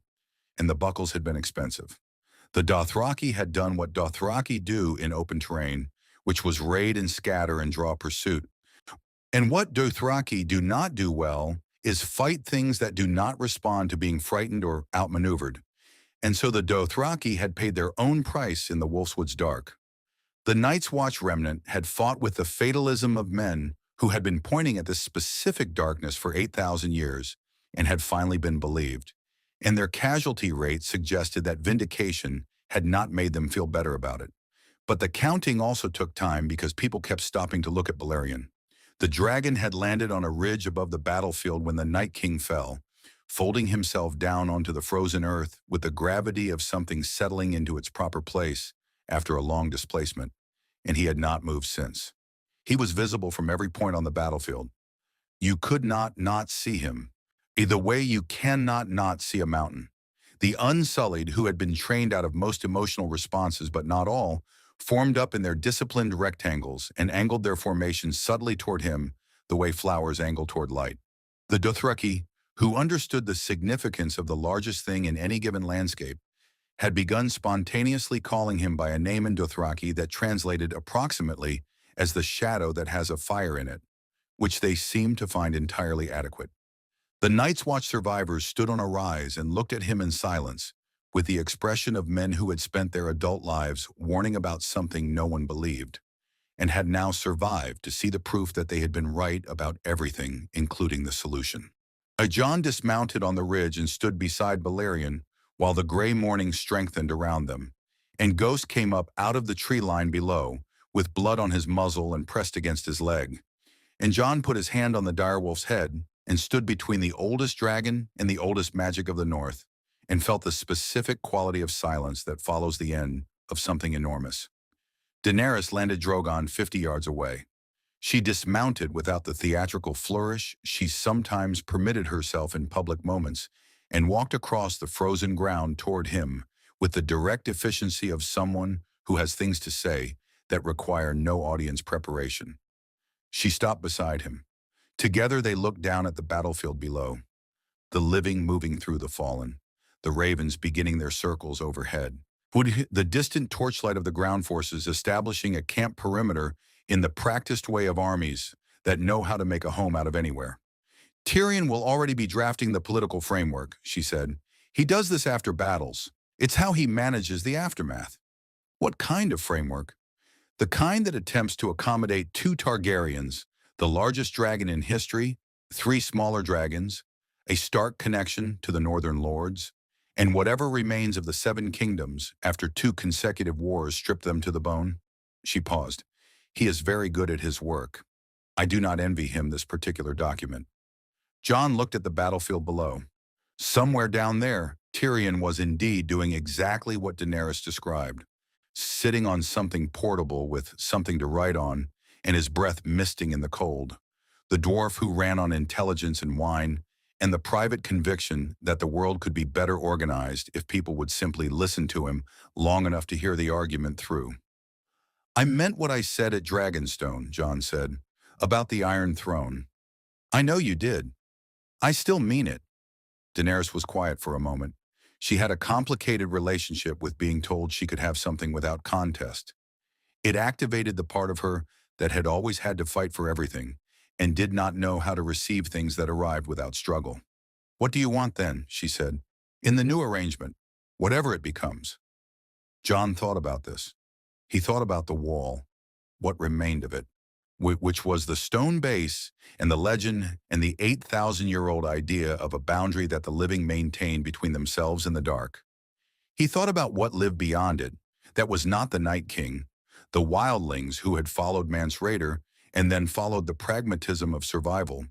and the buckles had been expensive. The Dothraki had done what Dothraki do in open terrain, which was raid and scatter and draw pursuit. And what Dothraki do not do well is fight things that do not respond to being frightened or outmaneuvered. And so the Dothraki had paid their own price in the Wolfswood's dark. The Night's Watch remnant had fought with the fatalism of men who had been pointing at this specific darkness for 8,000 years and had finally been believed. And their casualty rate suggested that vindication had not made them feel better about it. But the counting also took time because people kept stopping to look at Balerion. The dragon had landed on a ridge above the battlefield when the Night King fell, folding himself down onto the frozen earth with the gravity of something settling into its proper place after a long displacement, and he had not moved since. He was visible from every point on the battlefield. You could not see him, the way you cannot not see a mountain. The Unsullied, who had been trained out of most emotional responses but not all, formed up in their disciplined rectangles and angled their formations subtly toward him the way flowers angle toward light. The Dothraki, who understood the significance of the largest thing in any given landscape, had begun spontaneously calling him by a name in Dothraki that translated approximately as the shadow that has a fire in it, which they seemed to find entirely adequate. The Night's Watch survivors stood on a rise and looked at him in silence, with the expression of men who had spent their adult lives warning about something no one believed, and had now survived to see the proof that they had been right about everything, including the solution. Jon dismounted on the ridge and stood beside Balerion while the gray morning strengthened around them, and Ghost came up out of the tree line below, with blood on his muzzle and pressed against his leg. And Jon put his hand on the direwolf's head and stood between the oldest dragon and the oldest magic of the North, and felt the specific quality of silence that follows the end of something enormous. Daenerys landed Drogon 50 yards away. She dismounted without the theatrical flourish she sometimes permitted herself in public moments, and walked across the frozen ground toward him with the direct efficiency of someone who has things to say that require no audience preparation. She stopped beside him. Together they looked down at the battlefield below, the living moving through the fallen, the ravens beginning their circles overhead, the distant torchlight of the ground forces establishing a camp perimeter in the practiced way of armies that know how to make a home out of anywhere. Tyrion will already be drafting the political framework, she said. He does this after battles. It's how he manages the aftermath. What kind of framework? The kind that attempts to accommodate 2 Targaryens, the largest dragon in history, 3 smaller dragons, a stark connection to the Northern Lords, and whatever remains of the 7 kingdoms after 2 consecutive wars stripped them to the bone. She paused. He is very good at his work. I do not envy him this particular document. Jon looked at the battlefield below. Somewhere down there, Tyrion was indeed doing exactly what Daenerys described, sitting on something portable with something to write on, and his breath misting in the cold. The dwarf who ran on intelligence and wine, and the private conviction that the world could be better organized if people would simply listen to him long enough to hear the argument through. I meant what I said at Dragonstone, Jon said, about the Iron Throne. I know you did. I still mean it. Daenerys was quiet for a moment. She had a complicated relationship with being told she could have something without contest. It activated the part of her that had always had to fight for everything and did not know how to receive things that arrived without struggle. What do you want then, she said, in the new arrangement, whatever it becomes? Jon thought about this. He thought about the wall, what remained of it, which was the stone base and the legend and the 8,000-year-old idea of a boundary that the living maintained between themselves and the dark. He thought about what lived beyond it, that was not the Night King, the wildlings who had followed Mance Rayder and then followed the pragmatism of survival,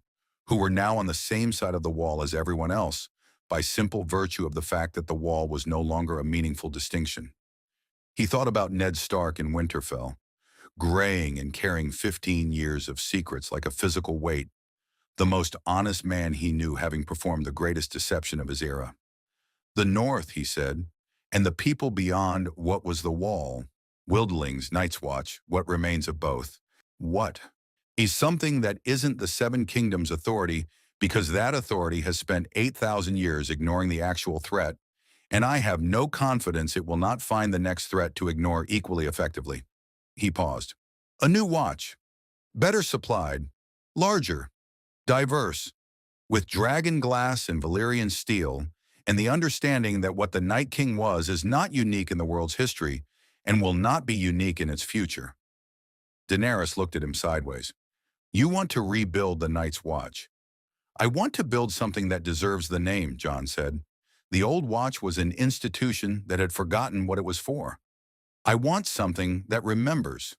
who were now on the same side of the wall as everyone else by simple virtue of the fact that the wall was no longer a meaningful distinction. He thought about Ned Stark in Winterfell, graying and carrying 15 years of secrets like a physical weight, the most honest man he knew having performed the greatest deception of his era. The North, he said, and the people beyond what was the wall, Wildlings, Night's Watch, what remains of both. What? Is something that isn't the 7 Kingdoms' authority because that authority has spent 8,000 years ignoring the actual threat and I have no confidence it will not find the next threat to ignore equally effectively. He paused. A new watch, better supplied, larger, diverse, with dragon glass and Valyrian steel, and the understanding that what the Night King was is not unique in the world's history and will not be unique in its future. Daenerys looked at him sideways. You want to rebuild the Night's Watch. I want to build something that deserves the name, Jon said. The old watch was an institution that had forgotten what it was for. I want something that remembers.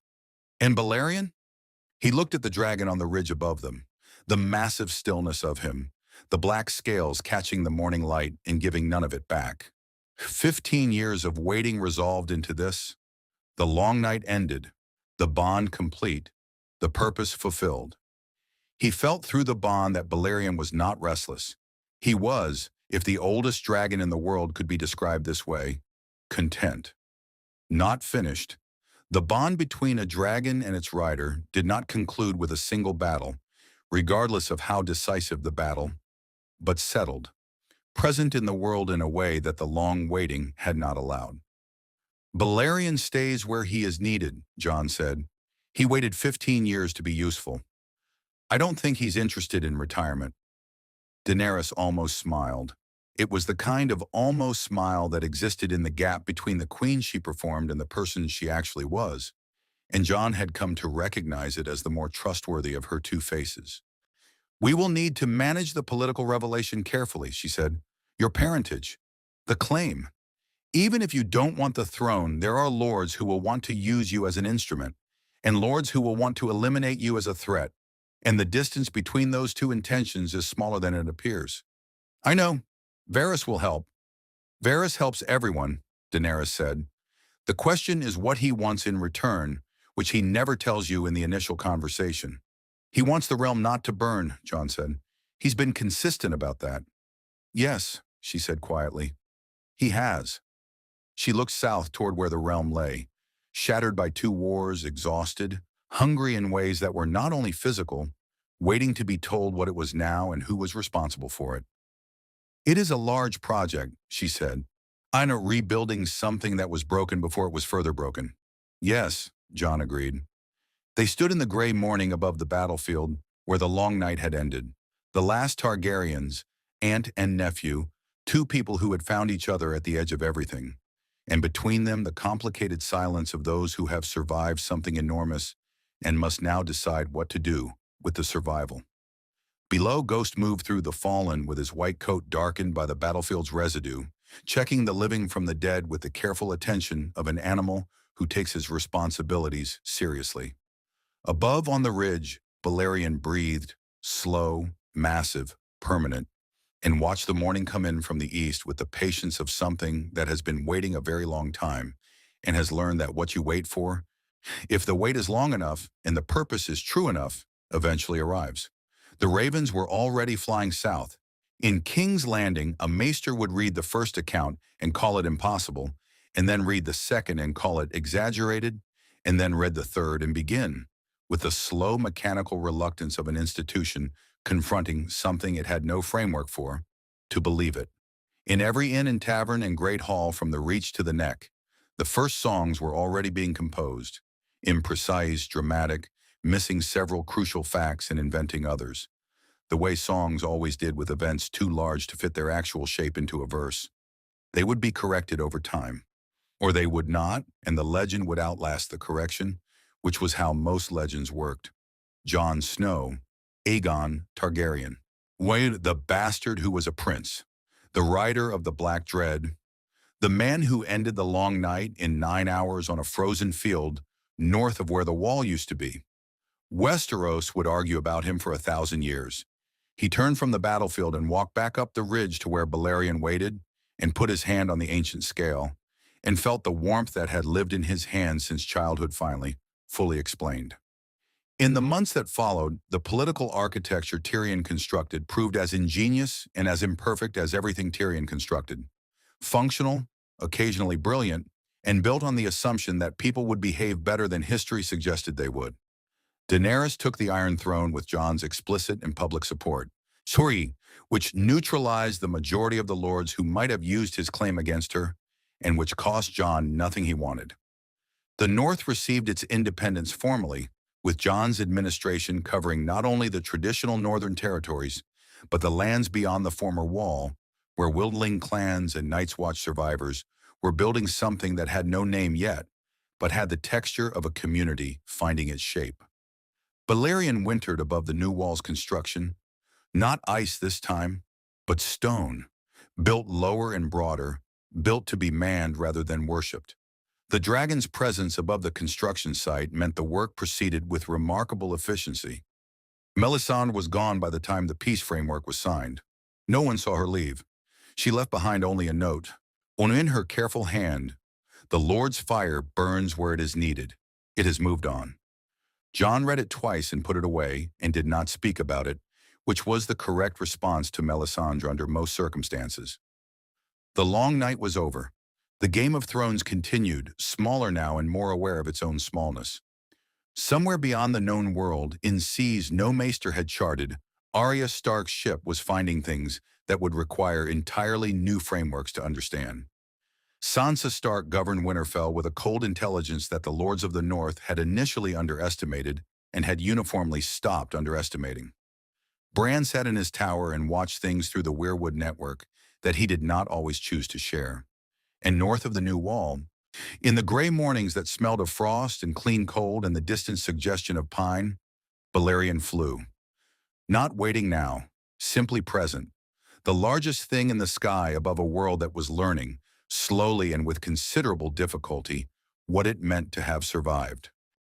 And Balerion? He looked at the dragon on the ridge above them, the massive stillness of him, the black scales catching the morning light and giving none of it back. 15 years of waiting resolved into this. The long night ended, the bond complete, the purpose fulfilled. He felt through the bond that Balerion was not restless. He was, if the oldest dragon in the world could be described this way, content. Not finished. The bond between a dragon and its rider did not conclude with a single battle, regardless of how decisive the battle, but settled, present in the world in a way that the long waiting had not allowed. Balerion stays where he is needed, Jon said. He waited 15 years to be useful. I don't think he's interested in retirement. Daenerys almost smiled. It was the kind of almost smile that existed in the gap between the queen she performed and the person she actually was, and Jon had come to recognize it as the more trustworthy of her two faces. We will need to manage the political revelation carefully, she said. Your parentage, the claim. Even if you don't want the throne, there are lords who will want to use you as an instrument, and lords who will want to eliminate you as a threat, and the distance between those two intentions is smaller than it appears. I know. Varys will help. Varys helps everyone, Daenerys said. The question is what he wants in return, which he never tells you in the initial conversation. He wants the realm not to burn, Jon said. He's been consistent about that. Yes, she said quietly. He has. She looked south toward where the realm lay, shattered by two wars, exhausted, hungry in ways that were not only physical, waiting to be told what it was now and who was responsible for it. It is a large project, she said. I'm rebuilding something that was broken before it was further broken. Yes, Jon agreed. They stood in the gray morning above the battlefield where the long night had ended. The last Targaryens, aunt and nephew, two people who had found each other at the edge of everything. And between them the complicated silence of those who have survived something enormous and must now decide what to do with the survival. Below, Ghost moved through the fallen with his white coat darkened by the battlefield's residue, checking the living from the dead with the careful attention of an animal who takes his responsibilities seriously. Above on the ridge, Balerion breathed, slow, massive, permanent, and watched the morning come in from the east with the patience of something that has been waiting a very long time and has learned that what you wait for, if the wait is long enough and the purpose is true enough, eventually arrives. The ravens were already flying south. In King's Landing, a maester would read the first account and call it impossible, and then read the second and call it exaggerated, and then read the third and begin, with the slow mechanical reluctance of an institution confronting something it had no framework for, to believe it. In every inn and tavern and great hall from the reach to the neck, the first songs were already being composed, imprecise, dramatic, missing several crucial facts and inventing others, the way songs always did with events too large to fit their actual shape into a verse. They would be corrected over time, or they would not, and the legend would outlast the correction, which was how most legends worked. Jon Snow, Aegon Targaryen, Wade the bastard who was a prince, the rider of the Black Dread, the man who ended the long night in 9 hours on a frozen field north of where the wall used to be. Westeros would argue about him for 1,000 years. He turned from the battlefield and walked back up the ridge to where Balerion waited and put his hand on the ancient scale and felt the warmth that had lived in his hands since childhood finally, fully explained. In the months that followed, the political architecture Tyrion constructed proved as ingenious and as imperfect as everything Tyrion constructed. Functional, occasionally brilliant, and built on the assumption that people would behave better than history suggested they would. Daenerys took the Iron Throne with Jon's explicit and public support. Suri, which neutralized the majority of the lords who might have used his claim against her, and which cost Jon nothing he wanted. The North received its independence formally, with Jon's administration covering not only the traditional northern territories, but the lands beyond the former wall, where wildling clans and Night's Watch survivors were building something that had no name yet, but had the texture of a community finding its shape. Balerion wintered above the new wall's construction, not ice this time, but stone, built lower and broader, built to be manned rather than worshipped. The dragon's presence above the construction site meant the work proceeded with remarkable efficiency. Melisandre was gone by the time the peace framework was signed. No one saw her leave. She left behind only a note. On in her careful hand, the Lord's fire burns where it is needed. It has moved on. Jon read it twice and put it away and did not speak about it, which was the correct response to Melisandre under most circumstances. The long night was over. The Game of Thrones continued, smaller now and more aware of its own smallness. Somewhere beyond the known world, in seas no maester had charted, Arya Stark's ship was finding things that would require entirely new frameworks to understand. Sansa Stark governed Winterfell with a cold intelligence that the Lords of the North had initially underestimated and had uniformly stopped underestimating. Bran sat in his tower and watched things through the Weirwood network that he did not always choose to share. And north of the new wall, in the gray mornings that smelled of frost and clean cold and the distant suggestion of pine, Balerion flew. Not waiting now, simply present. The largest thing in the sky above a world that was learning, slowly and with considerable difficulty, what it meant to have survived.